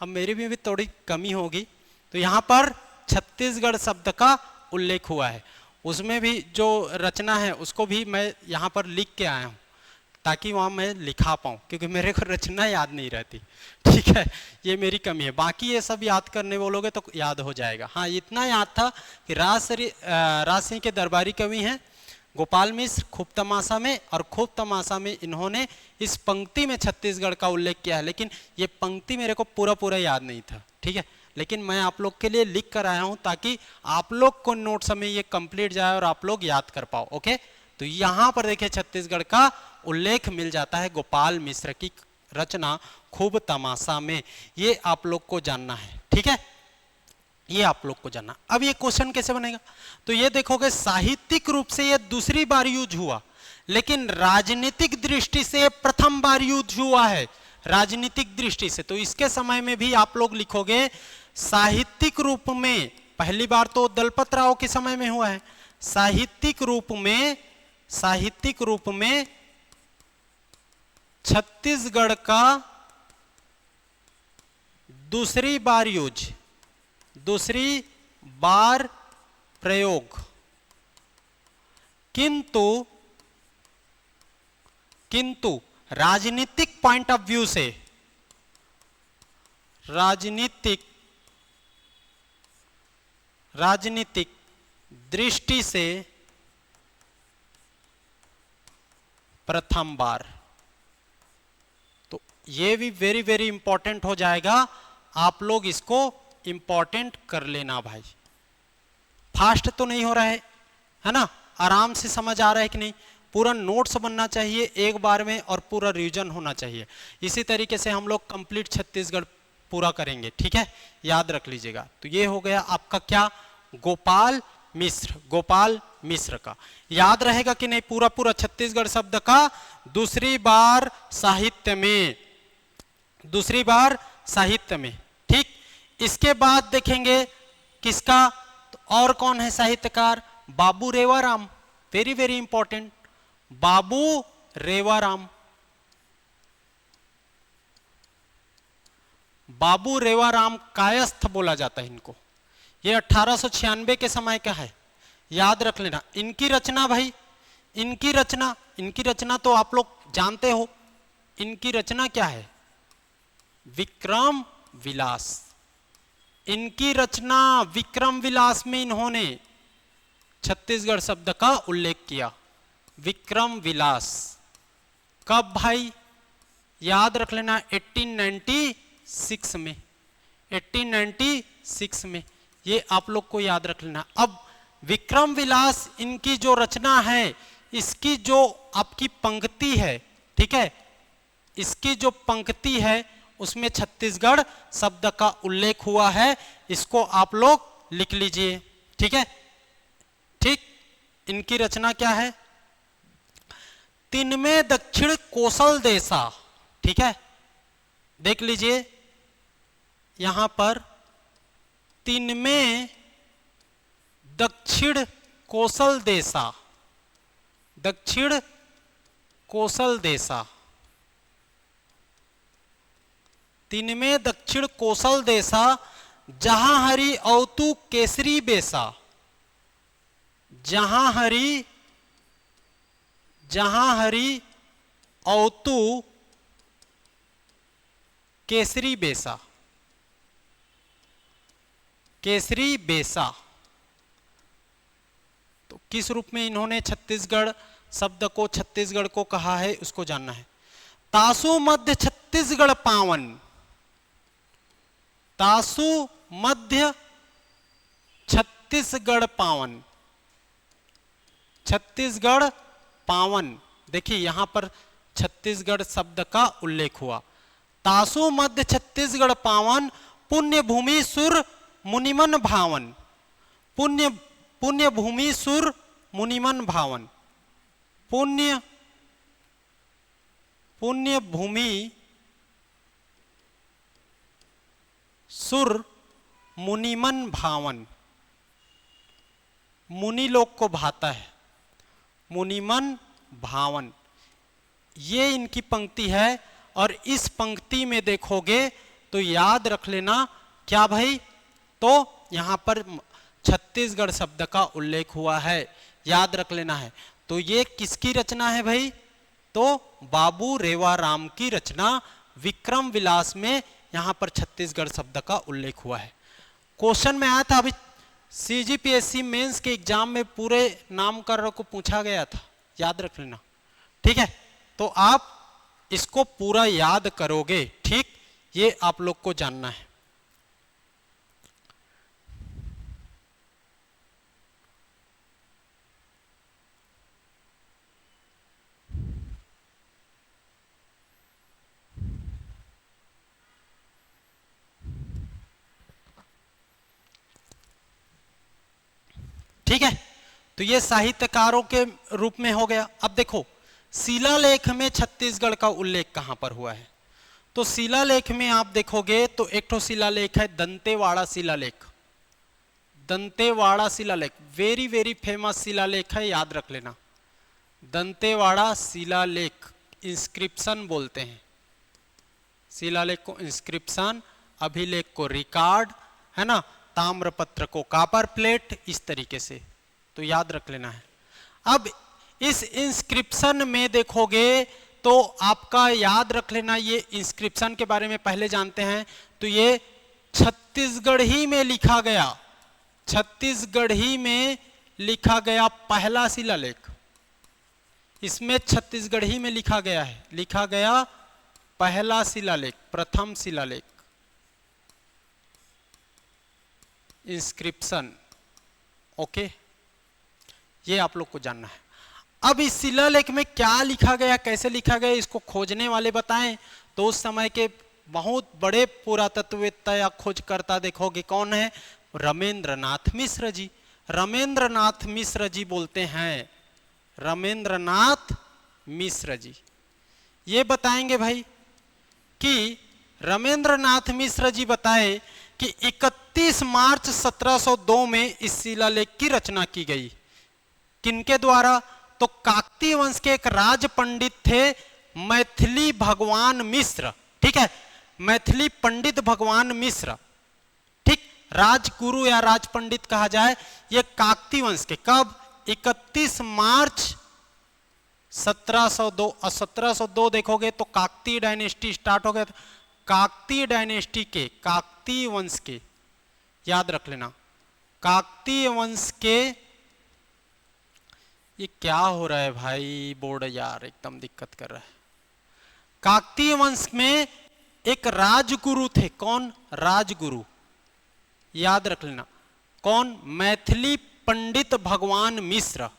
अब मेरी भी थोड़ी कमी होगी। तो यहाँ पर छत्तीसगढ़ शब्द का उल्लेख हुआ है, उसमें भी जो रचना है उसको भी मैं यहाँ पर लिख के आया हूँ ताकि वहाँ मैं लिखा पाऊँ, क्योंकि मेरे को रचना याद नहीं रहती, ठीक है। ये मेरी कमी है। बाकी ये सब याद करने बोलोगे तो याद हो जाएगा। हाँ, इतना याद था कि राज सिंह के दरबारी कवि हैं गोपाल मिश्र खूब तमाशा में, और खूब तमाशा में इन्होंने इस पंक्ति में छत्तीसगढ़ का उल्लेख किया है। लेकिन ये पंक्ति मेरे को पूरा पूरा याद नहीं था, ठीक है। लेकिन मैं आप लोग के लिए लिख कर आया हूं ताकि आप लोग को नोट्स में ये कंप्लीट जाए और आप लोग याद कर पाओ, ओके। तो यहां पर देखिए छत्तीसगढ़ का उल्लेख मिल जाता है गोपाल मिश्र की रचना खूब तमाशा में। ये आप लोग को जानना है, ठीक है, ये आप लोग को जानना। अब ये क्वेश्चन कैसे बनेगा, तो ये देखोगे साहित्यिक रूप से ये दूसरी बार यूज हुआ, लेकिन राजनीतिक दृष्टि से प्रथम बार यूज हुआ है। राजनीतिक दृष्टि से तो इसके समय में भी आप लोग लिखोगे साहित्यिक रूप में पहली बार तो दलपत राव के समय में हुआ है। साहित्यिक रूप में छत्तीसगढ़ का दूसरी बार प्रयोग, किंतु राजनीतिक पॉइंट ऑफ व्यू से, राजनीतिक दृष्टि से प्रथम बार। तो ये भी वेरी वेरी इंपॉर्टेंट हो जाएगा, आप लोग इसको इंपॉर्टेंट कर लेना भाई। फास्ट तो नहीं हो रहा है ना, आराम से समझ आ रहा है कि नहीं। पूरा नोट्स बनना चाहिए एक बार में और पूरा रिवीजन होना चाहिए। इसी तरीके से हम लोग कंप्लीट छत्तीसगढ़ पूरा करेंगे, ठीक है, याद रख लीजिएगा। तो ये हो गया आपका क्या, गोपाल मिश्र का। याद रहेगा कि नहीं पूरा छत्तीसगढ़ शब्द का दूसरी बार साहित्य में, दूसरी बार साहित्य में। ठीक, इसके बाद देखेंगे किसका, तो और कौन है साहित्यकार, बाबू रेवाराम, वेरी वेरी इंपॉर्टेंट, बाबू रेवाराम। बाबू रेवाराम कायस्थ बोला जाता है इनको। ये 1896 के समय का है, याद रख लेना। इनकी रचना भाई, इनकी रचना तो आप लोग जानते हो, इनकी रचना क्या है, विक्रम विलास। इनकी रचना विक्रम विलास में इन्होंने छत्तीसगढ़ शब्द का उल्लेख किया। विक्रम विलास कब भाई, याद रख लेना, 1896 में, 1896 में, ये आप लोग को याद रख लेना। अब विक्रम विलास इनकी जो रचना है, इसकी जो आपकी पंक्ति है, ठीक है, इसकी जो पंक्ति है उसमें छत्तीसगढ़ शब्द का उल्लेख हुआ है, इसको आप लोग लिख लीजिए। ठीक है, ठीक, इनकी रचना क्या है, तिनमे दक्षिण कौशल देशा। ठीक है, देख लीजिए यहां पर, तिनमे दक्षिण कौशल देशा, दक्षिण कौशल देशा, तिनमे दक्षिण कौशल देशा, जहां हरि अवतु केसरी बेसा, जहां हरि अवतु केसरी बेसा, केसरी बेसा। तो किस रूप में इन्होंने छत्तीसगढ़ शब्द को, छत्तीसगढ़ को कहा है, उसको जानना है। तासु मध्य छत्तीसगढ़ पावन, तासु मध्य छत्तीसगढ़ पावन, छत्तीसगढ़ पावन। देखिए यहां पर छत्तीसगढ़ शब्द का उल्लेख हुआ। तासु मध्य छत्तीसगढ़ पावन, पुण्य भूमि सुर मुनिमन भावन, पुण्य भूमि सुर मुनिमन भावन, पुण्य भूमि सुर मुनिमन भावन, मुनि लोग को भाता है, मुनिमन भावन, ये इनकी पंक्ति है। और इस पंक्ति में देखोगे तो याद रख लेना क्या भाई, तो यहां पर छत्तीसगढ़ शब्द का उल्लेख हुआ है, याद रख लेना है। तो ये किसकी रचना है भाई, तो बाबू रेवाराम की रचना, विक्रम विलास में यहां पर छत्तीसगढ़ शब्द का उल्लेख हुआ है। क्वेश्चन में आया था, अभी सीजीपीएससी मेंस के एग्जाम में पूरे नामकरण को पूछा गया था, याद रख लेना। ठीक है, तो आप इसको पूरा याद करोगे। ठीक, ये आप लोग को जानना है। ठीक है, तो ये साहित्यकारों के रूप में हो गया। अब देखो शिलालेख में छत्तीसगढ़ का उल्लेख कहां पर हुआ है, तो शिलालेख में आप देखोगे तो एक तो शिलालेख है दंतेवाड़ा शिलालेख, दंतेवाड़ा शिलालेख वेरी वेरी फेमस शिलालेख है, याद रख लेना। दंतेवाड़ा शिलालेख, इंस्क्रिप्शन बोलते हैं शिलालेख को, इंस्क्रिप्शन, अभिलेख को रिकॉर्ड, है ना, ताम्रपत्र को कॉपर प्लेट, इस तरीके से, तो याद रख लेना है। अब इस इंस्क्रिप्शन में देखोगे तो आपका याद रख लेना, ये इंस्क्रिप्शन के बारे में पहले जानते हैं, तो ये छत्तीसगढ़ी में लिखा गया, छत्तीसगढ़ी में लिखा गया पहला शिलालेख, इसमें छत्तीसगढ़ी में लिखा गया है, लिखा गया पहला शिलालेख, प्रथम शिलालेख, इंस्क्रिप्शन। ओके, ये आप लोग को जानना है। अब इस शिलालेख में क्या लिखा गया, कैसे लिखा गया, इसको खोजने वाले बताएं तो उस समय के बहुत बड़े पुरातत्ववेत्ता या खोजकर्ता देखोगे कौन है, रमेंद्रनाथ मिश्र जी। रमेंद्रनाथ मिश्र जी बोलते हैं, रमेंद्रनाथ मिश्र जी। ये बताएंगे भाई कि रमेंद्रनाथ मिश्र जी बताए कि 31 मार्च 1702 में इस शिलालेख की रचना की गई। किनके द्वारा? तो काकतीय वंश के एक राज पंडित थे मैथिली भगवान मिश्र। ठीक है, मैथिली पंडित भगवान मिश्र, ठीक, राजगुरु या राज पंडित कहा जाए। ये काकतीय वंश के कब? 31 मार्च 1702। और 1702 देखोगे तो काकतीय डायनेस्टी स्टार्ट हो गया था। काकतीय डायनेस्टी के, काकतीय वंश के, याद रख लेना, काकतीय वंश के, ये क्या हो रहा है भाई बोर्ड यार, एकदम दिक्कत कर रहा है। काकतीय वंश में एक राजगुरु थे। कौन? राजगुरु, याद रख लेना। कौन? मैथिली पंडित भगवान मिश्र।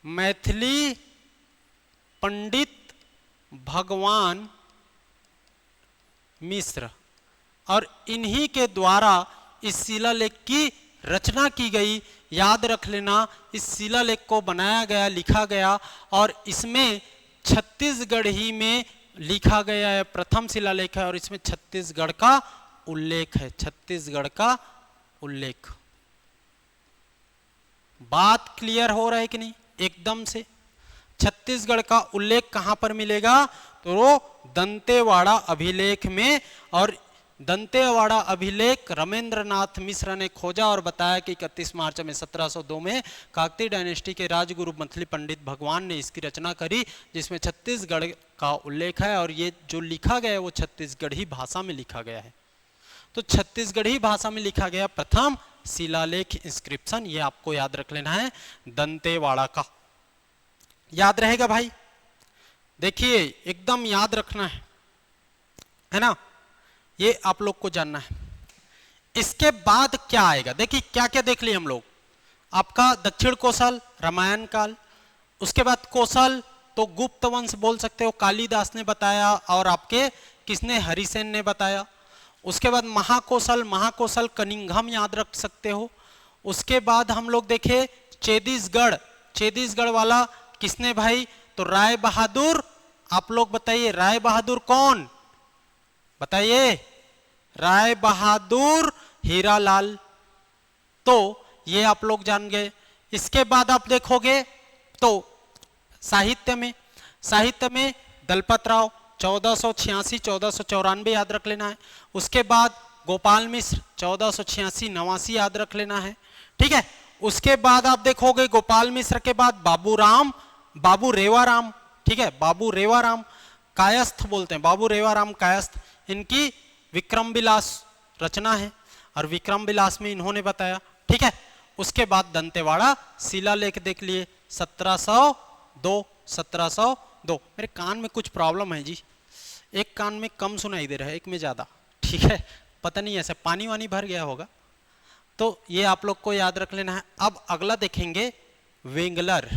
मैथिली पंडित भगवान मिश्र, और इन्हीं के द्वारा इस शिलालेख की रचना की गई। याद रख लेना, इस शिलालेख को बनाया गया, लिखा गया, और इसमें छत्तीसगढ़ ही में लिखा गया है। प्रथम शिलालेख है और इसमें छत्तीसगढ़ का उल्लेख है। छत्तीसगढ़ का उल्लेख। बात क्लियर हो रहा है कि नहीं? एकदम से। छत्तीसगढ़ का उल्लेख कहां पर मिलेगा? तो दंतेवाड़ा अभिलेख में। और दंतेवाड़ा अभिलेख रमेंद्रनाथ मिश्र ने खोजा और बताया कि 31 मार्च में 1702 में काकतीय डायनेस्टी के राजगुरु मैथिली पंडित भगवान ने इसकी रचना करी, जिसमें छत्तीसगढ़ का उल्लेख है। और ये जो लिखा गया है वो छत्तीसगढ़ी भाषा में लिखा गया है। तो छत्तीसगढ़ी भाषा में लिखा गया प्रथम शिलालेख इंस्क्रिप्शन, ये आपको याद रख लेना है, दंतेवाड़ा का। याद रहेगा भाई? देखिए एकदम याद रखना है ना, ये आप लोग को जानना है। इसके बाद क्या आएगा? देखिए क्या क्या देख लिए हम लोग। आपका दक्षिण कोसल, रामायण काल। उसके बाद कोसल तो गुप्त वंश बोल सकते हो, कालिदास ने बताया, और आपके किसने? हरिसेन ने बताया। उसके बाद महाकोसल, महाकोसल कनिंघम याद रख सकते हो। उसके बाद हम लोग देखे चेदिसगढ़, चेदिसगढ़ वाला किसने भाई? तो राय बहादुर। आप लोग बताइए राय बहादुर कौन? बताइए। राय बहादुर हीरालाल। तो ये आप लोग जान गए। इसके बाद आप देखोगे तो साहित्य में, साहित्य में दलपत राव 1486-1494 याद रख लेना है। उसके बाद गोपाल मिश्र 1486-89 याद रख लेना है। ठीक है। उसके बाद आप देखोगे गोपाल मिश्र के बाद बाबू रेवाराम। ठीक है, बाबू रेवाराम कायस्थ बोलते हैं, बाबू रेवाराम कायस्थ। इनकी विक्रम विलास रचना है और विक्रम विलास में इन्होंने बताया। ठीक है। उसके बाद दंतेवाड़ा शिलालेख देख लिए 1702। मेरे कान में कुछ प्रॉब्लम है जी, एक कान में कम सुनाई दे रहा है, एक में ज्यादा। ठीक है, पता नहीं ऐसे पानी वानी भर गया होगा। तो ये आप लोग को याद रख लेना है। अब अगला देखेंगे वेंगलर।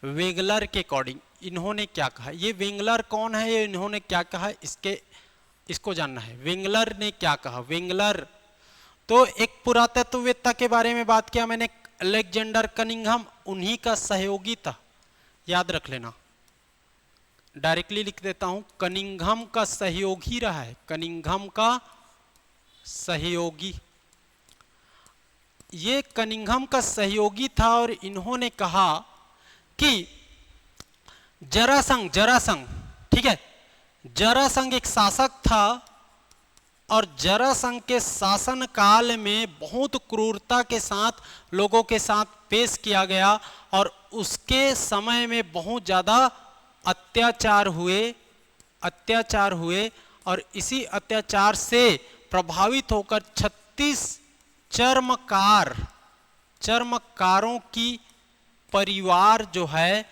वेंगलर के अकॉर्डिंग इन्होंने क्या कहा? ये वेंगलर कौन है, ये इन्होंने क्या कहा, इसको जानना है। वेंगलर ने क्या कहा? वेंगलर तो एक पुरातत्ववेत्ता के बारे में बात किया मैंने, अलेक्जेंडर कनिंघम, उन्हीं का सहयोगी था। याद रख लेना, डायरेक्टली लिख देता हूं, कनिंघम का सहयोगी रहा है, कनिंघम का सहयोगी। ये कनिंघम का सहयोगी था और इन्होंने कहा कि जरासंघ, ठीक है, जरासंघ एक शासक था और जरासंघ के शासन काल में बहुत क्रूरता के साथ लोगों के साथ पेश किया गया और उसके समय में बहुत ज्यादा अत्याचार हुए और इसी अत्याचार से प्रभावित होकर 36 चर्मकारों की परिवार जो है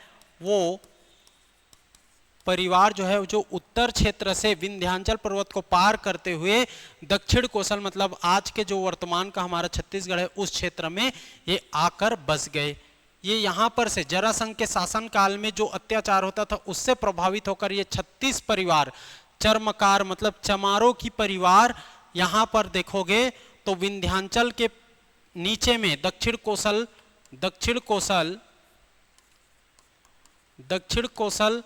जो उत्तर क्षेत्र से विंध्याचल पर्वत को पार करते हुए दक्षिण कोसल मतलब आज के जो वर्तमान का हमारा छत्तीसगढ़ है उस क्षेत्र में ये आकर बस गए। ये यहाँ पर से जरासंघ के शासन काल में जो अत्याचार होता था उससे प्रभावित होकर ये 36 परिवार, चर्मकार मतलब चमारों की परिवार यहाँ पर देखोगे तो विंध्याचल के नीचे में दक्षिण कोसल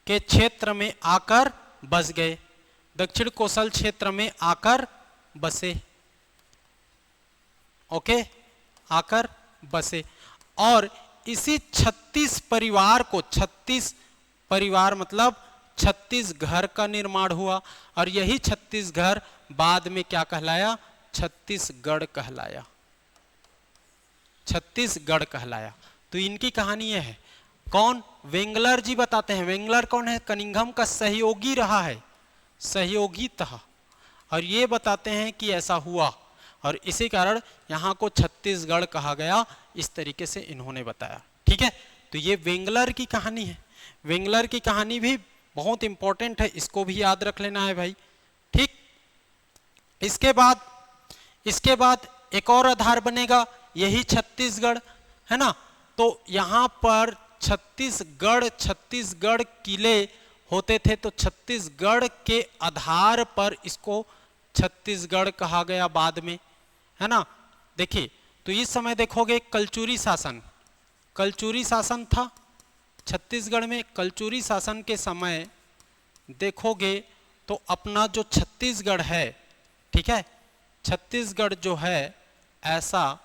के क्षेत्र में आकर बस गए, दक्षिण कोसल क्षेत्र में आकर बसे। ओके, आकर बसे। और इसी 36 परिवार को, 36 परिवार मतलब 36 घर का निर्माण हुआ, और यही 36 घर बाद में क्या कहलाया? छत्तीसगढ़ कहलाया। छत्तीसगढ़ कहलाया। तो इनकी कहानी यह है। कौन? वेंगलर जी बताते हैं। वेंगलर कौन है? कनिंघम का सहयोगी रहा है, सहयोगी था, और ये बताते हैं कि ऐसा हुआ, और इसी कारण यहाँ को छत्तीसगढ़ कहा गया। इस तरीके से इन्होंने बताया। ठीक है, तो ये वेंगलर की कहानी है। वेंगलर की कहानी भी बहुत इंपॉर्टेंट है, इसको भी याद रख लेना है भाई। ठीक, इसके बाद एक और आधार बनेगा, यही छत्तीसगढ़, है ना। तो यहां पर छत्तीसगढ़ किले होते थे, तो छत्तीसगढ़ के आधार पर इसको छत्तीसगढ़ कहा गया बाद में, है ना। देखिए, तो इस समय देखोगे कलचुरी शासन था छत्तीसगढ़ में। कलचुरी शासन के समय देखोगे तो अपना जो छत्तीसगढ़ है, ठीक है, छत्तीसगढ़ जो है ऐसा,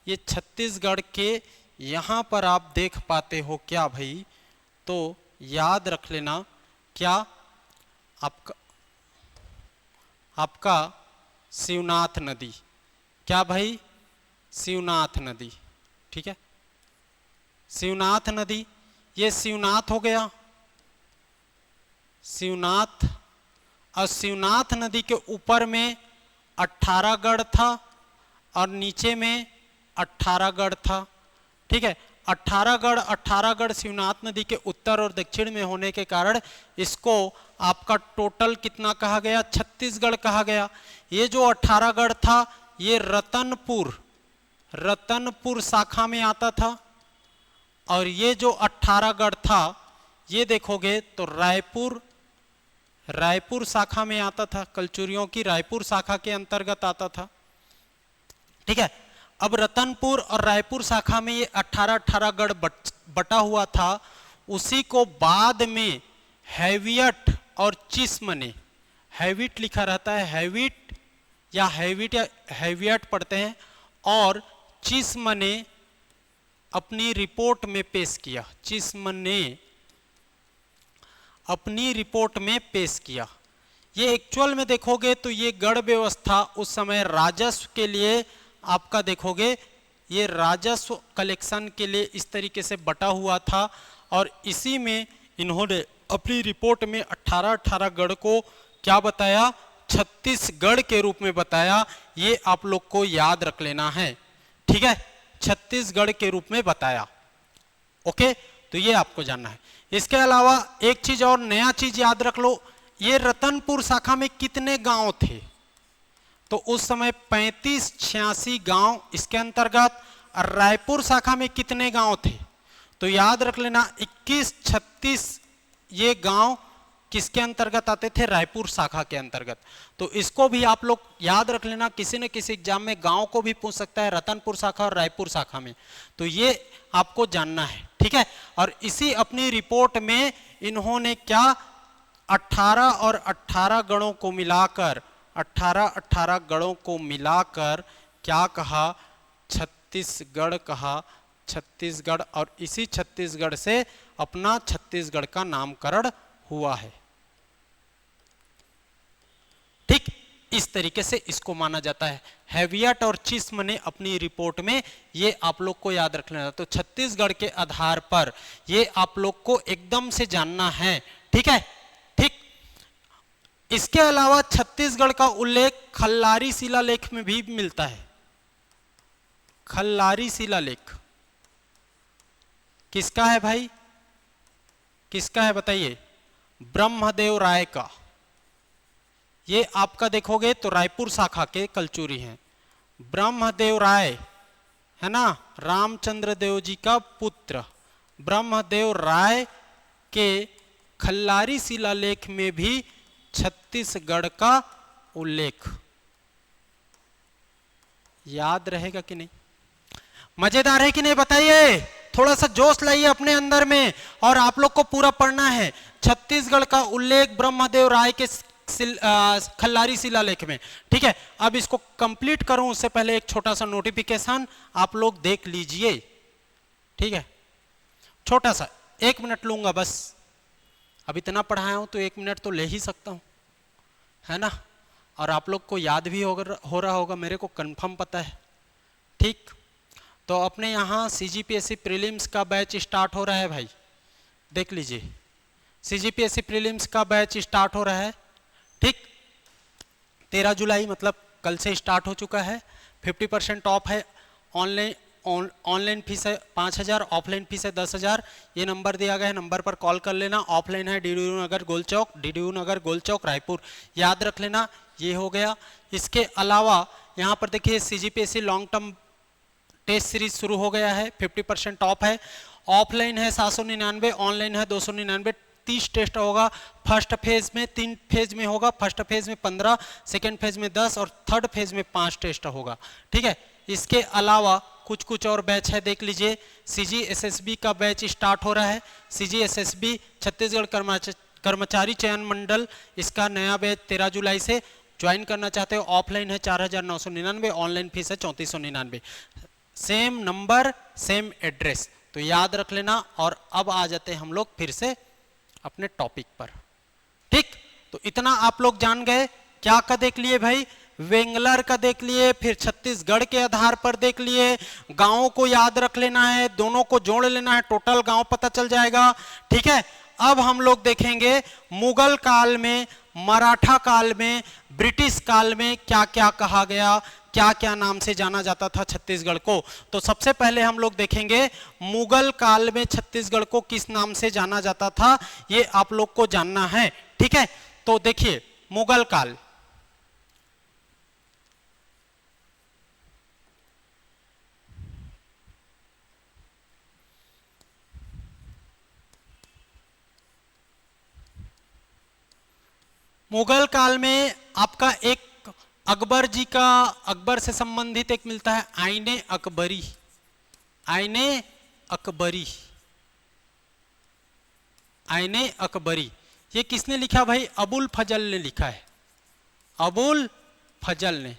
ये छत्तीसगढ़ के यहाँ पर आप देख पाते हो क्या भाई? तो याद रख लेना, क्या? आपका शिवनाथ नदी। क्या भाई? शिवनाथ नदी। ठीक है, शिवनाथ नदी, ये शिवनाथ हो गया, शिवनाथ। और शिवनाथ नदी के ऊपर में 18 गढ़ था और नीचे में 18 गढ़ था। ठीक है, 18 गढ़ शिवनाथ नदी के उत्तर और दक्षिण में होने के कारण इसको आपका टोटल कितना कहा गया? छत्तीसगढ़ कहा गया। ये जो 18 गढ़ था ये रतनपुर शाखा में आता था, और ये जो 18 गढ़ था ये देखोगे तो रायपुर शाखा में आता था, कलचुरियों की रायपुर शाखा के अंतर्गत आता था। ठीक है, अब रतनपुर और रायपुर शाखा में ये 18 गढ़ बटा हुआ था। उसी को बाद में हैवियट और चिस्म, हैविट लिखा रहता है, हैविट या हैवियट पढ़ते हैं, और चिस्म ने अपनी रिपोर्ट में पेश किया। चिस्म ने अपनी रिपोर्ट में पेश किया। ये एक्चुअल में देखोगे तो ये गढ़ व्यवस्था उस समय राजस्व के लिए, आपका देखोगे ये राजस्व कलेक्शन के लिए इस तरीके से बटा हुआ था, और इसी में इन्होंने अपनी रिपोर्ट में 18 गढ़ को क्या बताया? छत्तीसगढ़ के रूप में बताया। ये आप लोग को याद रख लेना है। ठीक है, छत्तीसगढ़ के रूप में बताया। ओके, तो ये आपको जानना है। इसके अलावा एक चीज और, नया चीज याद रख लो, ये रतनपुर शाखा में कितने गांव थे? तो उस समय 35-86 गांव इसके अंतर्गत, और रायपुर शाखा में कितने गांव थे? तो याद रख लेना 21-36 ये गांव किसके अंतर्गत आते थे? रायपुर शाखा के अंतर्गत। तो इसको भी आप लोग याद रख लेना, किसी न किसी एग्जाम में गांव को भी पूछ सकता है, रतनपुर शाखा और रायपुर शाखा में। तो ये आपको जानना है। ठीक है, और इसी अपनी रिपोर्ट में इन्होंने क्या 18 और 18 गणों को मिलाकर 18 गणों को मिलाकर क्या कहा? छत्तीसगढ़ कहा। छत्तीसगढ़, और इसी छत्तीसगढ़ से अपना छत्तीसगढ़ का नामकरण हुआ है। ठीक, इस तरीके से इसको माना जाता है। हैवियट और चिस्म ने अपनी रिपोर्ट में, ये आप लोग को याद रख लेना। तो छत्तीसगढ़ के आधार पर ये आप लोग को एकदम से जानना है। ठीक है, ठीक। इसके अलावा छत्तीसगढ़ का उल्लेख खल्लारी शिलालेख में भी मिलता है। खल्लारी शिलालेख किसका है भाई? किसका है बताइए? ब्रह्मदेव राय का। ये आपका देखोगे तो रायपुर शाखा के कलचुरी हैं। ब्रह्मदेव राय है ना, रामचंद्र देव जी का पुत्र। ब्रह्मदेव राय के खल्लारी शिलालेख में भी छत्तीसगढ़ का उल्लेख। याद रहेगा कि नहीं? मजेदार है कि नहीं बताइए? थोड़ा सा जोश लाइए अपने अंदर में और आप लोग को पूरा पढ़ना है। छत्तीसगढ़ का उल्लेख ब्रह्मदेव राय के खल्लारी शिलालेख में। ठीक है, अब इसको कंप्लीट करूं उससे पहले एक छोटा सा नोटिफिकेशन आप लोग देख लीजिए। ठीक है, छोटा सा 1 मिनट लूंगा बस। अब इतना पढ़ाया हूं तो 1 मिनट तो ले ही सकता हूं, है ना। और आप लोग को याद भी हो रहा होगा, मेरे को कंफर्म पता है। ठीक, तो अपने यहाँ सीजीपीएससी प्रीलिम्स का बैच स्टार्ट हो रहा है भाई, देख लीजिए। सीजीपीएससी प्रीलिम्स का बैच स्टार्ट हो रहा है। ठीक, 13 जुलाई मतलब कल से स्टार्ट हो चुका है। 50% ऑफ है। ऑनलाइन फीस है 5000, ऑफलाइन फीस है 10,000। ये नंबर दिया गया है, नंबर पर कॉल कर लेना। ऑफलाइन है डीडीयू नगर गोल चौक रायपुर, याद रख लेना। ये हो गया। इसके अलावा यहाँ पर देखिए CGPSC long term test series शुरू हो गया है, 50% ऑफ है। ऑफलाइन है 799, ऑनलाइन है 299। 30 टेस्ट होगा। फर्स्ट फेज में 3 फेज में होगा। फर्स्ट फेज में 15, सेकेंड फेज में 10 और थर्ड फेज में 5 टेस्ट होगा। ठीक है, इसके अलावा कुछ और बैच है, देख लीजिए। सीजीएसएसबी का बैच स्टार्ट हो रहा है। सीजीएसएसबी छत्तीसगढ़ कर्मचारी चयन मंडल, इसका नया बैच 13 जुलाई से ज्वाइन करना चाहते हो। ऑफलाइन है 4,999, ऑनलाइन फीस है 3,499। सेम नंबर सेम एड्रेस, तो याद रख लेना। और अब आ जाते हैं हम लोग फिर से अपने टॉपिक पर। ठीक, तो इतना आप लोग जान गए। क्या का देख लिए भाई, वेंगलर का देख लिए, फिर छत्तीसगढ़ के आधार पर देख लिए। गांवों को याद रख लेना है, दोनों को जोड़ लेना है, टोटल गांव पता चल जाएगा। ठीक है, अब हम लोग देखेंगे मुगल काल में, मराठा काल में, ब्रिटिश काल में क्या क्या कहा गया, क्या क्या नाम से जाना जाता था छत्तीसगढ़ को। तो सबसे पहले हम लोग देखेंगे मुगल काल में छत्तीसगढ़ को किस नाम से जाना जाता था, ये आप लोग को जानना है। ठीक है, तो देखिए मुगल काल। मुगल काल में आपका एक अकबर जी का, अकबर से संबंधित एक मिलता है आईने अकबरी। आईने अकबरी, आईने अकबरी, ये किसने लिखा भाई, अबुल फजल ने लिखा है, अबुल फजल ने।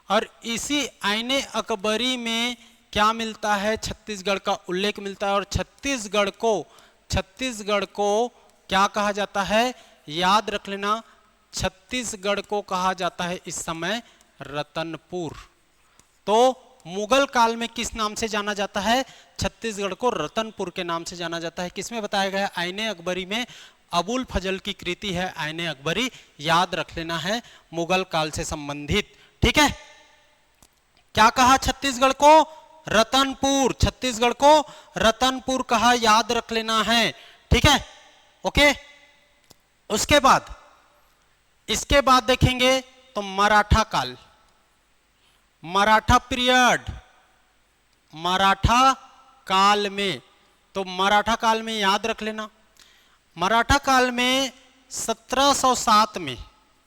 और इसी आईने अकबरी में क्या मिलता है, छत्तीसगढ़ का उल्लेख मिलता है। और छत्तीसगढ़ को क्या कहा जाता है, याद रख लेना, छत्तीसगढ़ को कहा जाता है इस समय रतनपुर। तो मुगल काल में किस नाम से जाना जाता है, छत्तीसगढ़ को रतनपुर के नाम से जाना जाता है। किसमें बताया गया, आईने अकबरी में। अबुल फजल की कृति है आईने अकबरी, याद रख लेना है, मुगल काल से संबंधित। ठीक है, क्या कहा छत्तीसगढ़ को, रतनपुर। छत्तीसगढ़ को रतनपुर कहा, याद रख लेना है। ठीक है, ओके। उसके बाद, इसके बाद देखेंगे तो मराठा काल, मराठा पीरियड। मराठा काल में, तो मराठा काल में याद रख लेना, मराठा काल में 1707 में,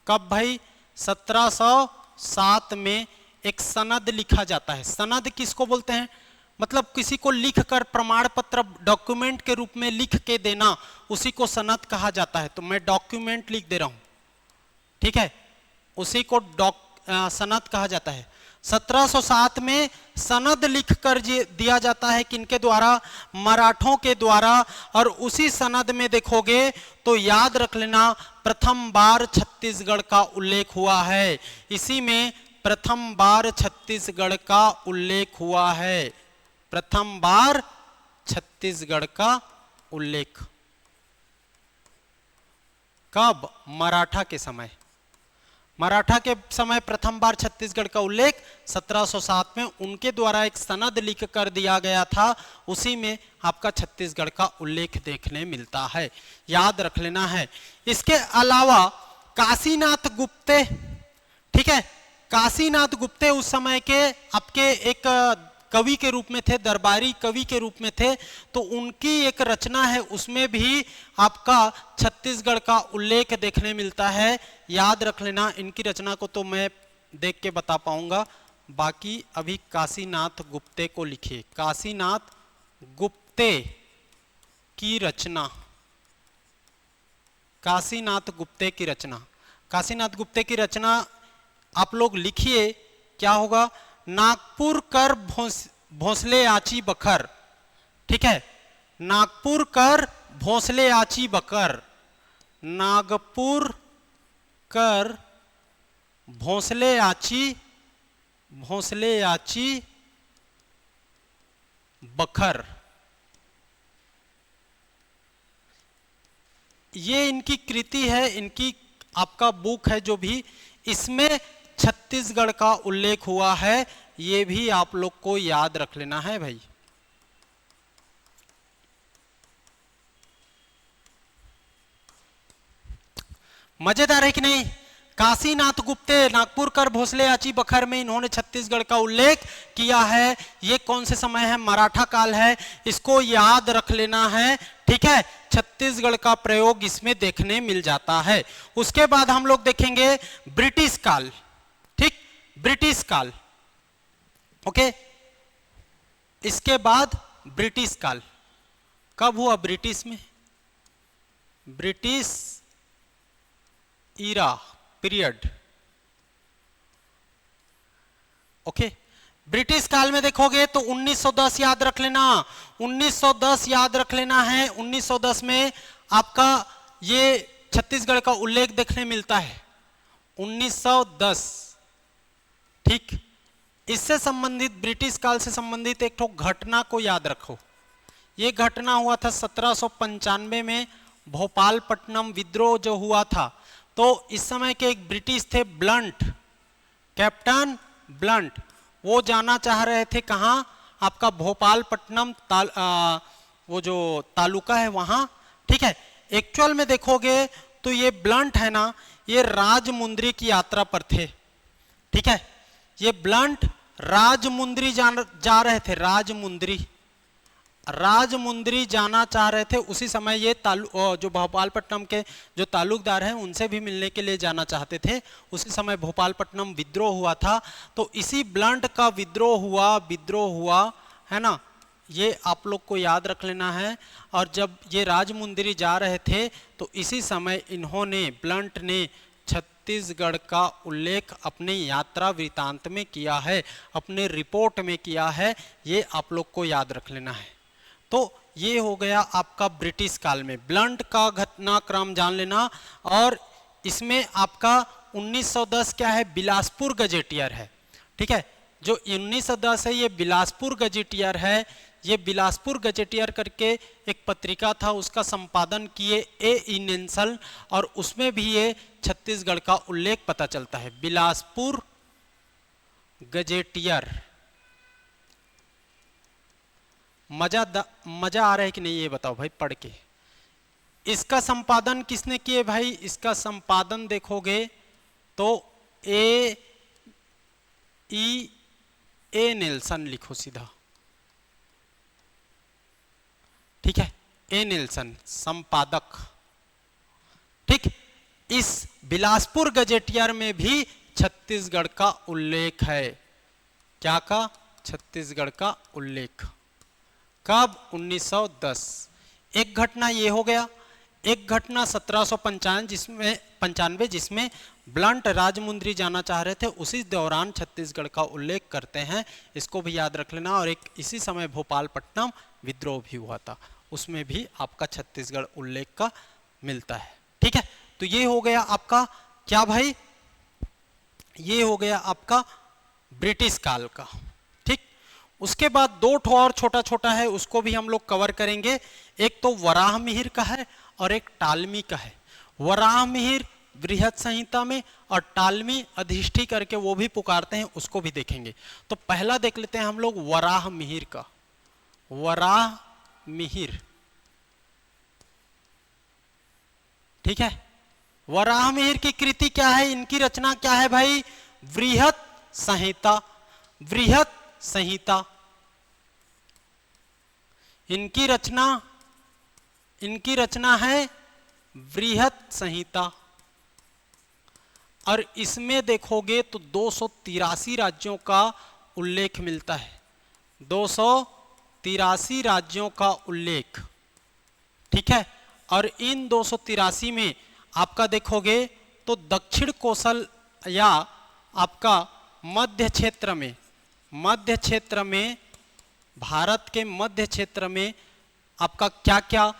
कब भाई, 1707 में एक सनद लिखा जाता है। सनद किसको बोलते हैं, मतलब किसी को लिख कर प्रमाण पत्र, डॉक्यूमेंट के रूप में लिख के देना, उसी को सनद कहा जाता है। तो मैं डॉक्यूमेंट लिख दे रहा हूं, ठीक है, उसी को सनद कहा जाता है। 1707 में सनद लिखकर दिया जाता है, किनके द्वारा, मराठों के द्वारा। और उसी सनद में देखोगे तो याद रख लेना, प्रथम बार छत्तीसगढ़ का उल्लेख हुआ है। इसी में प्रथम बार छत्तीसगढ़ का उल्लेख हुआ है। प्रथम बार छत्तीसगढ़ का उल्लेख कब, मराठा के समय। मराठा के समय प्रथम बार छत्तीसगढ़ का उल्लेख 1707 में उनके द्वारा एक सनद लिख कर दिया गया था, उसी में आपका छत्तीसगढ़ का उल्लेख देखने मिलता है, याद रख लेना है। इसके अलावा काशीनाथ गुप्ते, ठीक है, काशीनाथ गुप्ते उस समय के आपके एक कवि के रूप में थे, दरबारी कवि के रूप में थे। तो उनकी एक रचना है, उसमें भी आपका छत्तीसगढ़ का उल्लेख देखने मिलता है, याद रख लेना। इनकी रचना को तो मैं देख के बता पाऊंगा, बाकी अभी काशीनाथ गुप्ते को लिखिए, काशीनाथ गुप्त गुप्ते की रचना, काशीनाथ गुप्ते की रचना, काशीनाथ गुप्ते की रचना आप लोग लिखिए, क्या होगा? नागपुर कर भोंसले आची बखर, ठीक है, नागपुर कर भोंसले आची बकर, नागपुर कर भोंसले आची बखर। ये इनकी कृति है, इनकी आपका बुक है जो भी, इसमें छत्तीसगढ़ का उल्लेख हुआ है, ये भी आप लोग को याद रख लेना है भाई। मजेदार है कि नहीं? काशीनाथ गुप्ते नागपुर कर भोसले आची बखर में इन्होंने छत्तीसगढ़ का उल्लेख किया है। ये कौन से समय है? मराठा काल है, इसको याद रख लेना है, ठीक है। छत्तीसगढ़ का प्रयोग इसमें देखने मिल जाता है। उसके बाद हम लोग देखेंगे ब्रिटिश काल, ठीक, ब्रिटिश काल, ओके। इसके बाद ब्रिटिश काल कब हुआ? ब्रिटिश में, British era period, okay. British काल में देखोगे तो 1910 याद रख लेना, 1910 याद रख लेना है। 1910 में आपका ये छत्तीसगढ़ का उल्लेख देखने मिलता है, 1910, ठीक। इससे संबंधित, ब्रिटिश काल से संबंधित एक ठो घटना को याद रखो। ये घटना हुआ था 1795 में, भोपालपट्टनम विद्रोह जो हुआ था। तो इस समय के एक ब्रिटिश थे ब्लंट, कैप्टन ब्लंट, वो जाना चाह रहे थे कहाँ? आपका भोपालपट्टनम वो जो तालुका है वहां, ठीक है। एक्चुअल में देखोगे तो ये ब्लंट है ना, ये राजमुंद्री की यात्रा पर थे, ठीक है। ये ब्लंट राजमुंद्री जा रहे थे, राजमुंद्री जाना चाह रहे थे। उसी समय ये जो भोपालपट्टनम के जो तालुकदार हैं उनसे भी मिलने के लिए जाना चाहते थे। उसी समय भोपालपट्टनम विद्रोह हुआ था, तो इसी ब्लंट का विद्रोह हुआ है ना, ये आप लोग को याद रख लेना है। और जब ये राजमुंद्री जा रहे थे तो इसी समय इन्होंने, ब्लंट ने छत्तीसगढ़ का उल्लेख अपने यात्रा वृतांत में किया है, अपने रिपोर्ट में किया है, ये आप लोग को याद रख लेना है। तो ये हो गया आपका ब्रिटिश काल में। ब्लंट का घटनाक्रम जान लेना। और इसमें आपका 1910 क्या है? बिलासपुर गजेटियर है, ठीक है। जो 1910 है ये बिलासपुर गजेटियर है। ये बिलासपुर गजेटियर करके एक पत्रिका था, उसका संपादन किए ए नेंसल, और उसमें भी ये छत्तीसगढ़ का उल्लेख पता चलता है। बिलासपुर गजेटियर, मजा आ रहा है कि नहीं ये बताओ भाई पढ़ के। इसका संपादन किसने किए भाई? इसका संपादन देखोगे तो ए नेल्सन लिखो सीधा, ठीक है, ए नेल्सन संपादक, ठीक। इस बिलासपुर गजेटियर में भी छत्तीसगढ़ का उल्लेख है। क्या का? छत्तीसगढ़ का उल्लेख। कब? 1910। एक घटना ये हो गया। एक घटना 1795 जिसमें ब्लंट राजमुंद्री जाना चाह रहे थे, उसी दौरान छत्तीसगढ़ का उल्लेख करते हैं, इसको भी याद रख लेना। और एक इसी समय भोपालपट्टनम विद्रोह भी हुआ था, उसमें भी आपका छत्तीसगढ़ उल्लेख का मिलता है, ठीक है। तो ये हो गया आपका क्या भाई? ये हो गया आपका ब्रिटिश काल का, ठीक। उसके बाद दो ठो और छोटा छोटा है, उसको भी हम लोग कवर करेंगे। एक तो वराह मिहिर का है और एक टालमी का है। वराह मिहिर बृहद संहिता में और टालमी अधिष्ठी करके वो भी पुकारते हैं, उसको भी देखेंगे। तो पहला देख लेते हैं हम लोग वराह मिहिर का। वराह मिहिर, ठीक है। वराह मिहिर की कृति क्या है? इनकी रचना क्या है भाई? बृहद संहिता, बृहद संहिता इनकी रचना है बृहद संहिता। और इसमें देखोगे तो 283 राज्यों का उल्लेख मिलता है, 283 283 राज्यों का उल्लेख, ठीक है। और इन 283 में आपका देखोगे तो दक्षिण कोसल या आपका मध्य क्षेत्र में भारत के मध्य क्षेत्र में आपका क्या क्या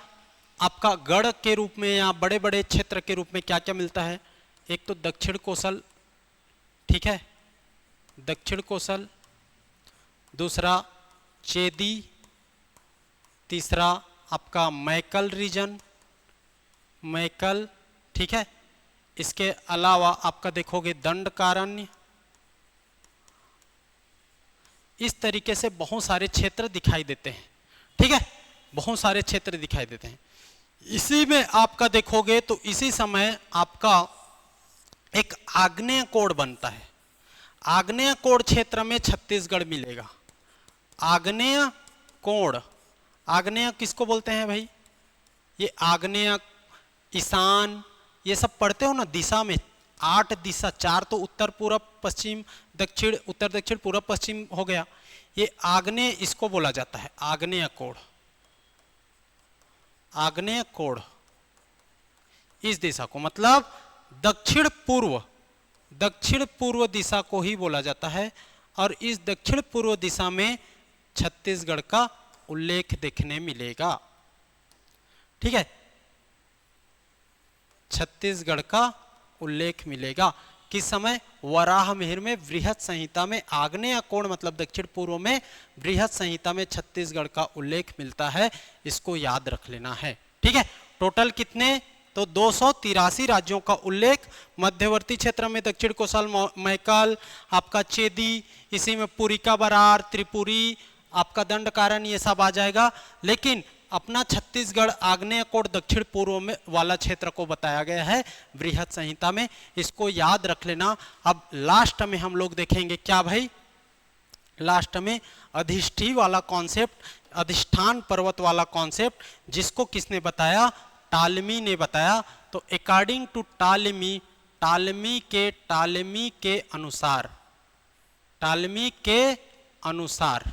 आपका गढ़ के रूप में या बड़े बड़े क्षेत्र के रूप में क्या क्या मिलता है। एक तो दक्षिण कोसल, ठीक है, दक्षिण कोसल, दूसरा चेदी, तीसरा आपका मैकल रीजन, मैकल, ठीक है। इसके अलावा आपका देखोगे दंडकारण्य। इस तरीके से बहुत सारे क्षेत्र दिखाई देते हैं, ठीक है, बहुत सारे क्षेत्र दिखाई देते हैं। इसी में आपका देखोगे तो इसी समय आपका एक आग्नेय कोण बनता है। आग्नेय कोण क्षेत्र में छत्तीसगढ़ मिलेगा। आग्नेय कोण, आग्नेय किसको बोलते हैं भाई? ये आग्नेय, ईशान, ये सब पढ़ते हो ना दिशा में, 8 दिशा, 4 तो उत्तर पूर्व पश्चिम दक्षिण, उत्तर दक्षिण पूर्व पश्चिम हो गया। ये आग्नेय इसको बोला जाता है, आग्नेय कोण। आग्नेय कोण इस दिशा को, मतलब दक्षिण पूर्व दिशा को ही बोला जाता है। और इस दक्षिण पूर्व दिशा में छत्तीसगढ़ का उल्लेख देखने मिलेगा, ठीक है, छत्तीसगढ़ का उल्लेख मिलेगा। किस समय? वराहमिहिर में बृहत संहिता में आग्नेय कोण मतलब दक्षिण पूर्व में बृहत संहिता में छत्तीसगढ़ का उल्लेख मिलता है। इसको याद रख लेना है, ठीक है। टोटल कितने? तो 283 राज्यों का उल्लेख। मध्यवर्ती क्षेत्र में दक्षिण कोसल, मैकल, आपका चेदी, इसी में पुरिका बरार, त्रिपुरी, आपका दंडकारण्य, ये सब आ जाएगा। लेकिन अपना छत्तीसगढ़ आग्नेय कोण दक्षिण पूर्व में वाला क्षेत्र को बताया गया है बृहत संहिता में, इसको याद रख लेना। अब लास्ट में हम लोग देखेंगे क्या भाई? लास्ट में अधिष्ठी वाला कॉन्सेप्ट, अधिष्ठान पर्वत वाला कॉन्सेप्ट, जिसको किसने बताया? टालमी ने बताया। तो अकॉर्डिंग टू टालमी, टालमी के अनुसार, टालमी के अनुसार,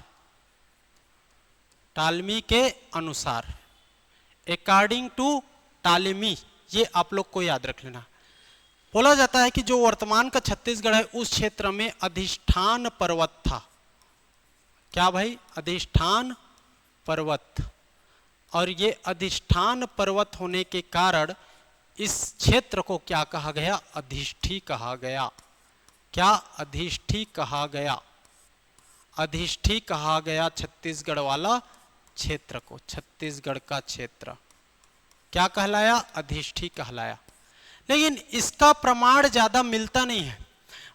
अकॉर्डिंग टू टालमी, ये आप लोग को याद रख लेना। बोला जाता है कि जो वर्तमान का छत्तीसगढ़ है उस क्षेत्र में अधिष्ठान पर्वत था। क्या भाई? अधिष्ठान पर्वत। और ये अधिष्ठान पर्वत होने के कारण इस क्षेत्र को क्या कहा गया? अधिष्ठी कहा गया। क्या? अधिष्ठी कहा गया। अधिष्ठी कहा गया छत्तीसगढ़ वाला क्षेत्र को। छत्तीसगढ़ का क्षेत्र क्या कहलाया? अधिष्ठी कहलाया। लेकिन इसका प्रमाण ज्यादा मिलता नहीं है।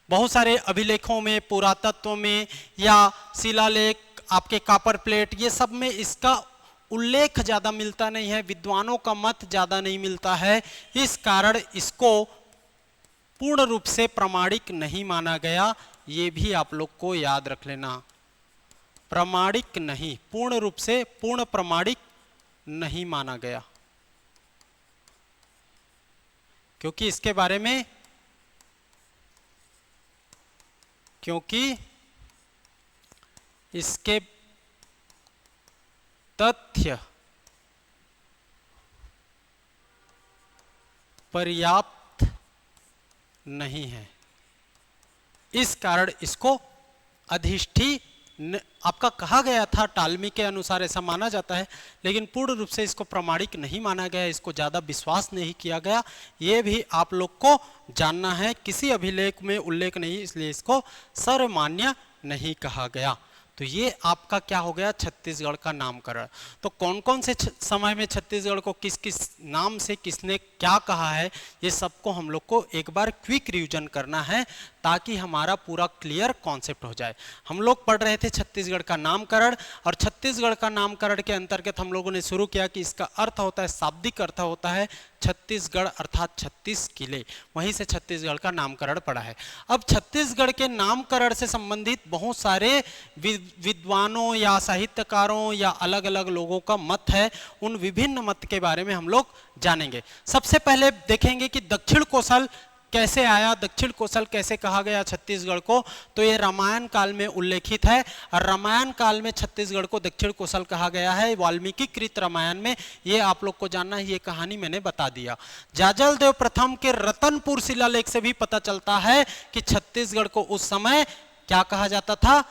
बहुत सारे अभिलेखों में, पुरातत्व में या शिलालेख, आपके कॉपर प्लेट, ये सब में इसका उल्लेख ज्यादा मिलता नहीं है, विद्वानों का मत ज्यादा नहीं मिलता है। इस कारण इसको पूर्ण रूप से प्रामाणिक नहीं माना गया। ये भी आप लोग को याद रख लेना। प्रामाणिक नहीं, पूर्ण रूप से पूर्ण प्रामाणिक नहीं माना गया, क्योंकि इसके बारे में, क्योंकि इसके तथ्य पर्याप्त नहीं है। इस कारण इसको अधिष्ठी आपका कहा गया था, टालमी के अनुसार ऐसा माना जाता है, लेकिन पूर्ण रूप से इसको प्रामाणिक नहीं माना गया, इसको ज्यादा विश्वास नहीं किया गया। ये भी आप लोग को जानना है। किसी अभिलेख में उल्लेख नहीं, इसलिए इसको सर्वमान्य नहीं कहा गया। तो ये आपका क्या हो गया? छत्तीसगढ़ का नामकरण। तो कौन कौन से समय में छत्तीसगढ़ को किस किस नाम से किसने क्या कहा है, ये सबको हम लोग को एक बार क्विक रिवीजन करना है, ताकि हमारा पूरा क्लियर कॉन्सेप्ट हो जाए। हम लोग पढ़ रहे थे छत्तीसगढ़ का नामकरण, और छत्तीसगढ़ का नामकरण के अंतर्गत हम लोगों ने शुरू किया कि इसका अर्थ होता है, शाब्दिक अर्थ होता है छत्तीसगढ़ अर्थात 36 किले। वहीं से छत्तीसगढ़ का नामकरण पड़ा है। अब छत्तीसगढ़ के नामकरण से संबंधित बहुत सारे विद्वानों या साहित्यकारों या अलग अलग लोगों का मत है। उन विभिन्न मत के बारे में हम लोग जानेंगे। सबसे पहले देखेंगे कि दक्षिण कोसल कैसे आया, दक्षिण कोसल कैसे कहा गया छत्तीसगढ़ को, तो ये रामायण काल में उल्लेखित है। और रामायण काल में छत्तीसगढ़ को दक्षिण कोसल कहा गया है, वाल्मीकि कृत रामायण में। ये आप लोग को जानना है, ये कहानी मैंने बता दिया। जाजल देव प्रथम के रतनपुर शिलालेख से भी पता चलता है कि छत्तीसगढ़ को उस समय क्या कहा जाता था,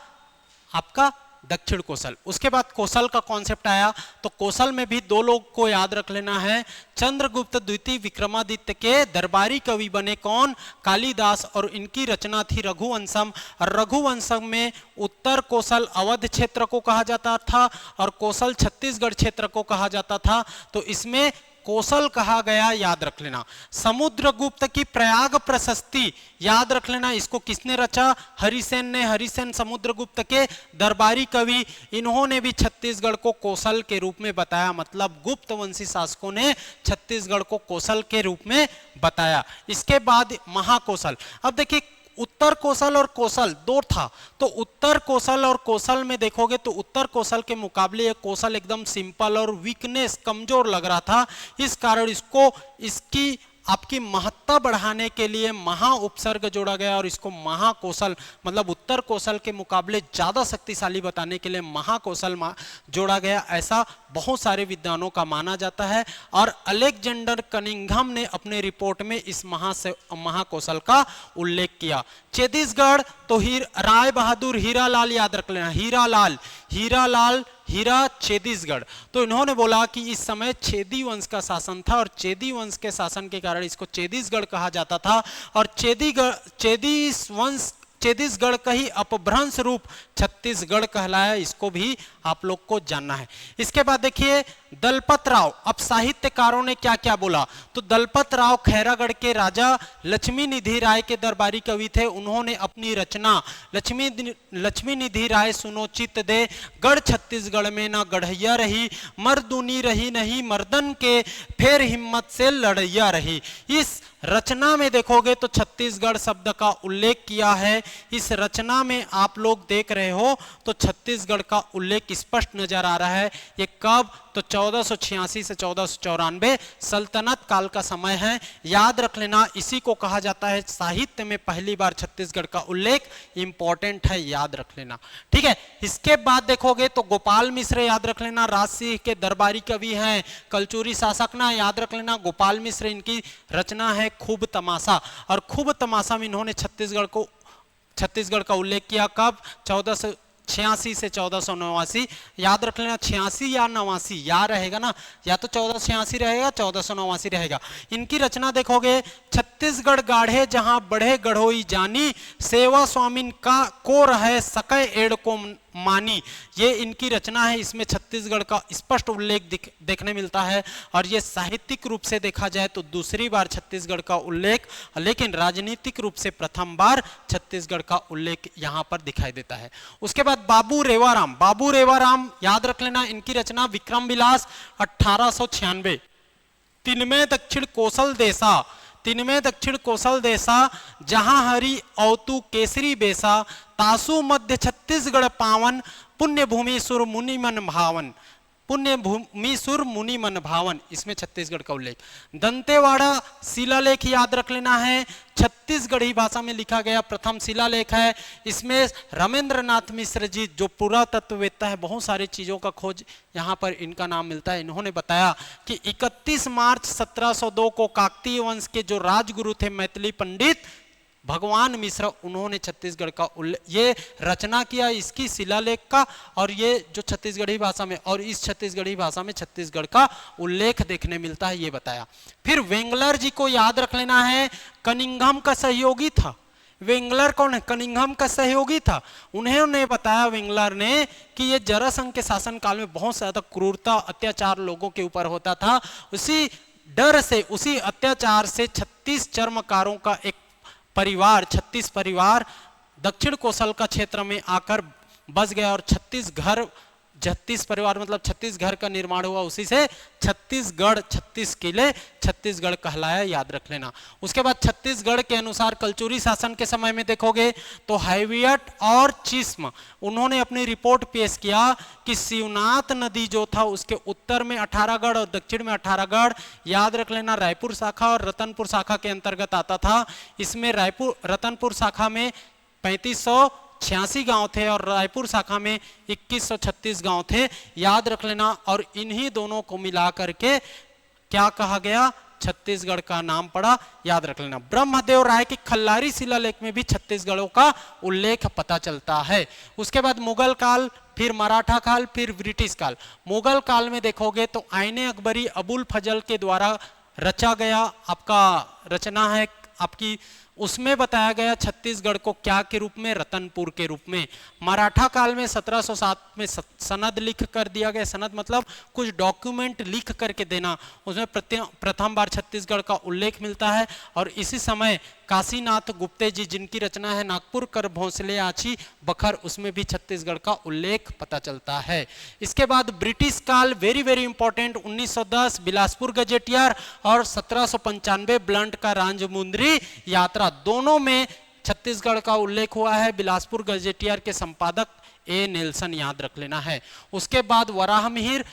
आपका दक्षिण कोसल। उसके बाद कोसल का कॉन्सेप्ट आया, तो कोसल में भी दो लोग को याद रख लेना है। चंद्रगुप्त द्वितीय विक्रमादित्य के दरबारी कवि बने कौन, कालिदास, और इनकी रचना थी रघुवंशम। और रघुवंशम में उत्तर कोसल अवध क्षेत्र को कहा जाता था और कोसल छत्तीसगढ़ क्षेत्र को कहा जाता था। तो इसमें कोसल कहा गया, याद रख लेना। समुद्रगुप्त की प्रयाग प्रशस्ति याद रख लेना, इसको किसने रचा, हरिसेन ने। हरिसेन समुद्रगुप्त के दरबारी कवि, इन्होंने भी छत्तीसगढ़ को कोसल के रूप में बताया, मतलब गुप्त वंशी शासकों ने छत्तीसगढ़ को कोसल के रूप में बताया। इसके बाद महाकोसल। अब देखिए उत्तर कोसल और कोसल दो था, तो उत्तर कोसल और कोसल में देखोगे तो उत्तर कोसल के मुकाबले ये कोसल एकदम सिंपल और वीकनेस, कमजोर लग रहा था। इस कारण इसको इसकी आपकी महत्ता बढ़ाने के लिए महा उपसर्ग जोड़ा गया और इसको महाकोसल, मतलब उत्तर कोसल के मुकाबले ज्यादा शक्तिशाली बताने के लिए महाकोसल जोड़ा गया, ऐसा बहुत सारे विद्वानों का माना जाता है। और अलेक्जेंडर कनिंघम ने अपने रिपोर्ट में इस महाकोसल का उल्लेख किया। छत्तीसगढ़ तो राय बहादुर हीरालाल, याद रख लेना, हीरालाल हीरा छत्तीसगढ़। तो इन्होंने बोला कि इस समय छेदी वंश का शासन था और छेदी वंश के शासन के कारण इसको छत्तीसगढ़ कहा जाता था। और छत्तीसगढ़ का ही अपभ्रंश रूप छत्तीसगढ़ कहलाया, इसको भी आप लोग को जानना है। इसके बाद देखिए दलपत राव, अब साहित्यकारों ने क्या क्या बोला, तो दलपत राव खैरागढ़ के राजा लक्ष्मी निधि राय के दरबारी कवि थे। उन्होंने अपनी रचना लक्ष्मी निधि राय सुनो चित दे, गढ़ छत्तीसगढ़ में ना गढ़ैया रही, मर्दूनी रही नहीं मर्दन के, फिर हिम्मत से लड़ैया रही। इस रचना में देखोगे तो छत्तीसगढ़ शब्द का उल्लेख किया है। इस रचना में आप लोग देख रहे हो तो छत्तीसगढ़ का उल्लेख स्पष्ट नजर आ रहा है। ये कब, तो 1486 से 1494 सल्तनत काल का समय है, याद रख लेना। इसी को कहा जाता है साहित्य में पहली बार छत्तीसगढ़ का उल्लेख, इंपॉर्टेंट है, याद रख लेना, ठीक है। इसके बाद देखोगे तो गोपाल मिश्र, याद रख लेना, राजसिंह के दरबारी कवि हैं, कलचुरी शासक ना, याद रख लेना। गोपाल मिश्र, इनकी रचना है खूब तमाशा, और खूब तमाशा में इन्होंने छत्तीसगढ़ का उल्लेख किया। कब, 1486 से 1489, याद रख लेना। 86 या 89 या रहेगा ना, या तो 1486 रहेगा 1489 रहेगा। इनकी रचना देखोगे, छत्तीसगढ़ गाढ़े जहां बढ़े गढ़ोई जानी, सेवा स्वामीन का को रहे सके एड़ को मानी, ये इनकी रचना है। इसमें छत्तीसगढ़ का स्पष्ट उल्लेख देखने मिलता है। और ये साहित्यिक रूप से देखा जाए तो दूसरी बार छत्तीसगढ़ का उल्लेख, लेकिन राजनीतिक रूप से प्रथम बार छत्तीसगढ़ का उल्लेख यहां पर दिखाई देता है। उसके बाद बाबू रेवाराम, याद रख लेना, इनकी रचना विक्रम विलास 1896। तिनमें दक्षिण कौशल देसा, जहां हरि औतु केसरी बेसा, तासु मध्य छत्तीसगढ़ पावन, पुण्य भूमि सुर मुनि मन भावन, इसमें छत्तीसगढ़ का उल्लेख। दंतेवाड़ा शिलालेख, याद रख लेना है, छत्तीसगढ़ी भाषा में लिखा गया प्रथम शिलालेख है। इसमें रमेंद्रनाथ मिश्र जी, जो पुरातत्ववेत्ता है, बहुत सारी चीजों का खोज यहाँ पर इनका नाम मिलता है। इन्होंने बताया कि 31 मार्च 1702 को काकतीय वंश के जो राजगुरु थे मैथिली पंडित भगवान मिश्र, उन्होंने छत्तीसगढ़ का ये रचना किया, इसकी शिलालेख का, और ये जो छत्तीसगढ़ी भाषा में, और इस छत्तीसगढ़ी भाषा में छत्तीसगढ़ का उल्लेख देखने मिलता है, ये बताया। फिर वेंगलर जी को याद रख लेना है, कनिंघम का सहयोगी था। वेंगलर कौन है, कनिंघम का सहयोगी था। उन्होंने बताया, वेंगलर ने, कि ये जरासंध के शासन काल में बहुत ज्यादा क्रूरता अत्याचार लोगों के ऊपर होता था। उसी डर से, उसी अत्याचार से 36 चर्मकारों का एक परिवार, 36 परिवार दक्षिण कोसल का क्षेत्र में आकर बस गया और 36 घर 36 परिवार मतलब 36 घर का निर्माण हुआ, उसी से छत्तीसगढ़ 36 किले छत्तीसगढ़ कहलाया, याद रख लेना। उसके बाद छत्तीसगढ़ के अनुसार कलचुरी शासन के समय में देखोगे तो हैवियट और चिस्म उन्होंने अपनी रिपोर्ट पेश किया कि शिवनाथ नदी जो था उसके उत्तर में 18 गढ़ और दक्षिण में 18 गढ़, याद रख लेना। रायपुर शाखा और रतनपुर शाखा के अंतर्गत आता था। इसमें रतनपुर शाखा में 3586 गांव थे और रायपुर शाखा में 2136 गांव थे, याद रख लेना। और इन्हीं दोनों को मिला करके क्या कहा गया, छत्तीसगढ़ का नाम पड़ा, याद रख लेना। ब्रह्मदेव राय की खल्लारी शिलालेख में भी छत्तीसगढ़ों का उल्लेख पता चलता है। उसके बाद मुगल काल, फिर मराठा काल, फिर ब्रिटिश काल। मुगल काल में देखोगे तो आईने अकबरी अबुल फजल के द्वारा रचा गया आपका रचना है आपकी, उसमें बताया गया छत्तीसगढ़ को क्या के रूप में, रतनपुर के रूप में। मराठा काल में 1707 में सनद लिख कर दिया गया, सनद मतलब कुछ डॉक्यूमेंट लिख करके देना, उसमें प्रथम बार छत्तीसगढ़ का उल्लेख मिलता है। और इसी समय काशीनाथ गुप्ते जी जिनकी रचना है नागपुर कर भोंसले आछी बखर, उसमें भी छत्तीसगढ़ का उल्लेख पता चलता है। इसके बाद ब्रिटिश काल, very very important, 1910 Bilaspur gazetteer और 1795 ब्लंट का राजमुंदरी यात्रा, दोनों में छत्तीसगढ़ का उल्लेख हुआ है। बिलासपुर गजेटियर के संपादक ए नेल्सन, याद रख लेना है। उसके बाद वराहमिहिर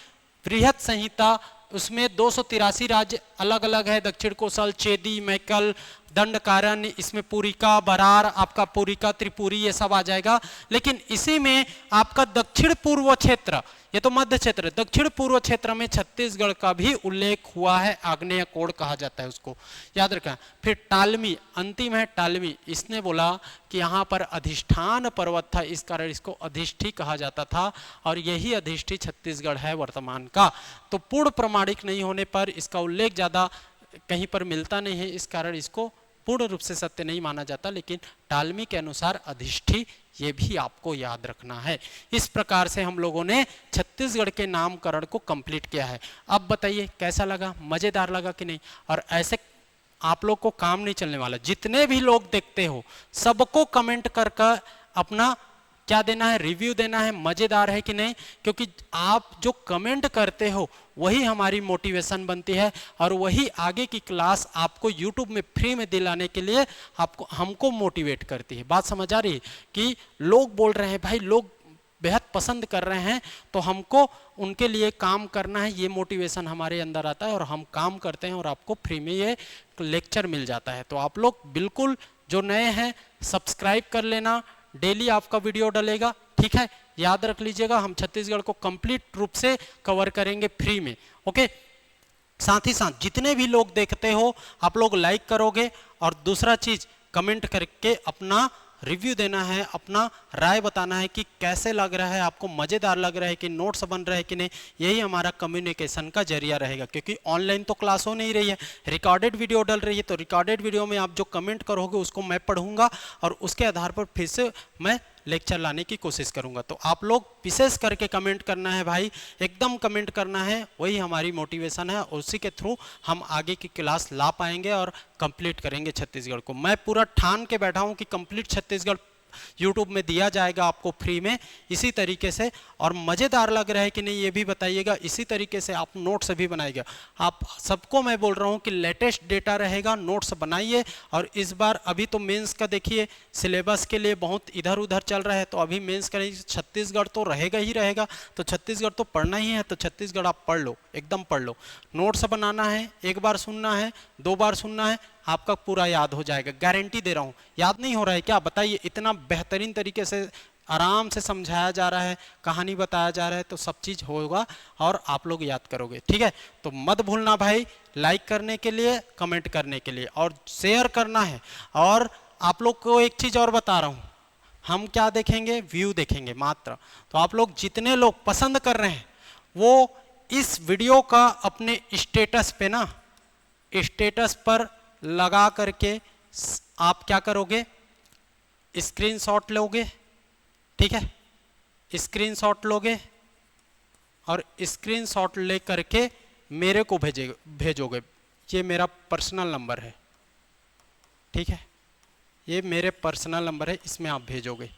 बृहत संहिता, उसमें 283 राज्य अलग अलग है, दक्षिण कोसल, चेदी, मैकल, दंडकारण्य, इसमें पुरिका, बरार, आपका पुरिका, त्रिपुरी, ये सब आ जाएगा। लेकिन इसी में आपका दक्षिण पूर्व क्षेत्र, ये तो मध्य क्षेत्र, दक्षिण पूर्व क्षेत्र में छत्तीसगढ़ का भी उल्लेख हुआ है, आग्नेय कोण कहा जाता है उसको, याद रखना। फिर टालमी, अंतिम है टालमी, इसने बोला कि यहाँ पर अधिष्ठान पर्वत था, इस कारण इसको अधिष्ठी कहा जाता था और यही अधिष्ठी छत्तीसगढ़ है वर्तमान का। तो पूर्ण प्रमाणिक नहीं होने पर इसका उल्लेख ज्यादा कहीं पर मिलता नहीं है, इस कारण इसको पूर्ण रूप से सत्य नहीं माना जाता, लेकिन टालमी के अनुसार अधिष्ठी, ये भी आपको याद रखना है। इस प्रकार से हम लोगों ने छत्तीसगढ़ के नामकरण को कंप्लीट किया है। अब बताइए कैसा लगा, मजेदार लगा कि नहीं? और ऐसे आप लोग को काम नहीं चलने वाला, जितने भी लोग देखते हो सबको कमेंट करके अपना क्या देना है, रिव्यू देना है, मजेदार है कि नहीं, क्योंकि आप जो कमेंट करते हो वही हमारी मोटिवेशन बनती है और वही आगे की क्लास आपको YouTube में फ्री में दिलाने के लिए आपको हमको मोटिवेट करती है। बात समझ आ रही है कि लोग बोल रहे हैं भाई, लोग बेहद पसंद कर रहे हैं, तो हमको उनके लिए काम करना है, ये मोटिवेशन हमारे अंदर आता है और हम काम करते हैं और आपको फ्री में ये लेक्चर मिल जाता है। तो आप लोग बिल्कुल जो नए हैं सब्सक्राइब कर लेना, डेली आपका वीडियो डलेगा, ठीक है, याद रख लीजिएगा। हम छत्तीसगढ़ को कंप्लीट रूप से कवर करेंगे फ्री में, ओके। साथ ही साथ जितने भी लोग देखते हो आप लोग लाइक करोगे और दूसरा चीज कमेंट करके अपना रिव्यू देना है, अपना राय बताना है कि कैसे लग रहा है आपको, मजेदार लग रहा है कि नोट्स बन रहे हैं कि नहीं। यही हमारा कम्युनिकेशन का जरिया रहेगा, क्योंकि ऑनलाइन तो क्लास हो नहीं रही है, रिकॉर्डेड वीडियो डल रही है। तो रिकॉर्डेड वीडियो में आप जो कमेंट करोगे उसको मैं पढ़ूंगा और उसके आधार पर फिर से मैं लेक्चर लाने की कोशिश करूंगा। तो आप लोग विशेष करके कमेंट करना है भाई, एकदम कमेंट करना है, वही हमारी मोटिवेशन है और उसी के थ्रू हम आगे की क्लास ला पाएंगे और कंप्लीट करेंगे छत्तीसगढ़ को। मैं पूरा ठान के बैठा हूं कि कंप्लीट छत्तीसगढ़ YouTube में दिया जाएगा आपको फ्री में, इसी तरीके से। और मज़ेदार लग रहा है कि नहीं ये भी बताइएगा, इसी तरीके से आप नोट्स भी बनाइएगा। आप सबको मैं बोल रहा हूँ कि लेटेस्ट डेटा रहेगा, नोट्स बनाइए। और इस बार अभी तो मेंस का देखिए सिलेबस के लिए बहुत इधर उधर चल रहा है, तो अभी मेंस का छत्तीसगढ़ तो रहेगा ही रहेगा, तो छत्तीसगढ़ तो पढ़ना ही है, तो छत्तीसगढ़ आप पढ़ लो, एकदम पढ़ लो। नोट्स बनाना है, एक बार सुनना है, 2 बार सुनना है, आपका पूरा याद हो जाएगा, गारंटी दे रहा हूँ। याद नहीं हो रहा है क्या, बताइए। इतना बेहतरीन तरीके से आराम से समझाया जा रहा है, कहानी बताया जा रहा है, तो सब चीज़ होगा और आप लोग याद करोगे, ठीक है। तो मत भूलना भाई, लाइक करने के लिए, कमेंट करने के लिए और शेयर करना है। और आप लोग को एक चीज़ और बता रहा हूँ, हम क्या देखेंगे, व्यू देखेंगे मात्र। तो आप लोग जितने लोग पसंद कर रहे हैं वो इस वीडियो का अपने स्टेटस पे ना, स्टेटस पर लगा करके आप क्या करोगे, स्क्रीनशॉट लोगे, ठीक है, स्क्रीनशॉट लोगे और स्क्रीनशॉट ले करके मेरे को भेजोगे। ये मेरा पर्सनल नंबर है, ठीक है, ये मेरे पर्सनल नंबर है, इसमें आप भेजोगे,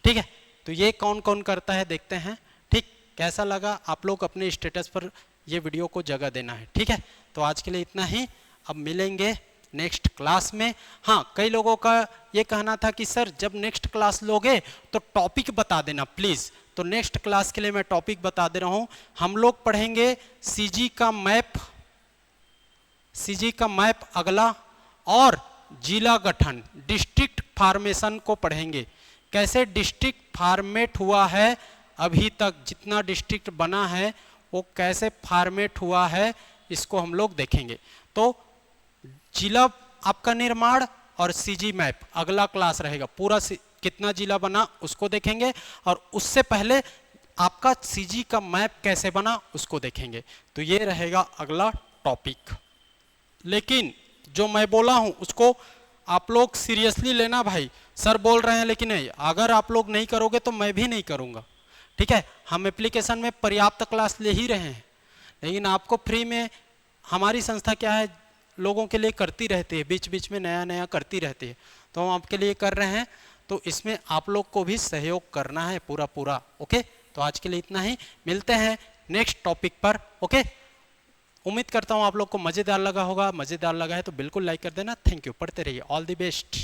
ठीक है। तो ये कौन कौन करता है देखते हैं, ठीक। कैसा लगा आप लोग अपने स्टेटस पर ये वीडियो को जगह देना है, ठीक है। तो आज के लिए इतना ही, अब मिलेंगे नेक्स्ट क्लास में। हाँ, कई लोगों का ये कहना था कि सर जब नेक्स्ट क्लास लोगे तो टॉपिक बता देना प्लीज। तो नेक्स्ट क्लास के लिए मैं टॉपिक बता दे रहा हूं। हम लोग पढ़ेंगे सीजी का मैप अगला, और जिला गठन डिस्ट्रिक्ट फॉर्मेशन को पढ़ेंगे। कैसे डिस्ट्रिक्ट फॉर्मेट हुआ है, अभी तक जितना डिस्ट्रिक्ट बना है वो कैसे फॉर्मेट हुआ है, इसको हम लोग देखेंगे। तो जिला आपका निर्माण और सीजी मैप अगला क्लास रहेगा। पूरा कितना जिला बना उसको देखेंगे, और उससे पहले आपका सीजी का मैप कैसे बना उसको देखेंगे। तो ये रहेगा अगला टॉपिक। लेकिन जो मैं बोला हूं उसको आप लोग सीरियसली लेना भाई। सर बोल रहे हैं लेकिन नहीं, अगर आप लोग नहीं करोगे तो मैं भी नहीं करूंगा, ठीक है। हम एप्लीकेशन में पर्याप्त क्लास ले ही रहे हैं, लेकिन आपको फ्री में हमारी संस्था क्या है, लोगों के लिए करती रहती है, बीच बीच में नया नया करती रहती है। तो हम आपके लिए कर रहे हैं, तो इसमें आप लोग को भी सहयोग करना है पूरा पूरा, ओके। तो आज के लिए इतना ही, मिलते हैं नेक्स्ट टॉपिक पर, ओके। उम्मीद करता हूँ आप लोग को मज़ेदार लगा होगा। मज़ेदार लगा है तो बिल्कुल लाइक कर देना। थैंक यू, पढ़ते रहिए, ऑल द बेस्ट।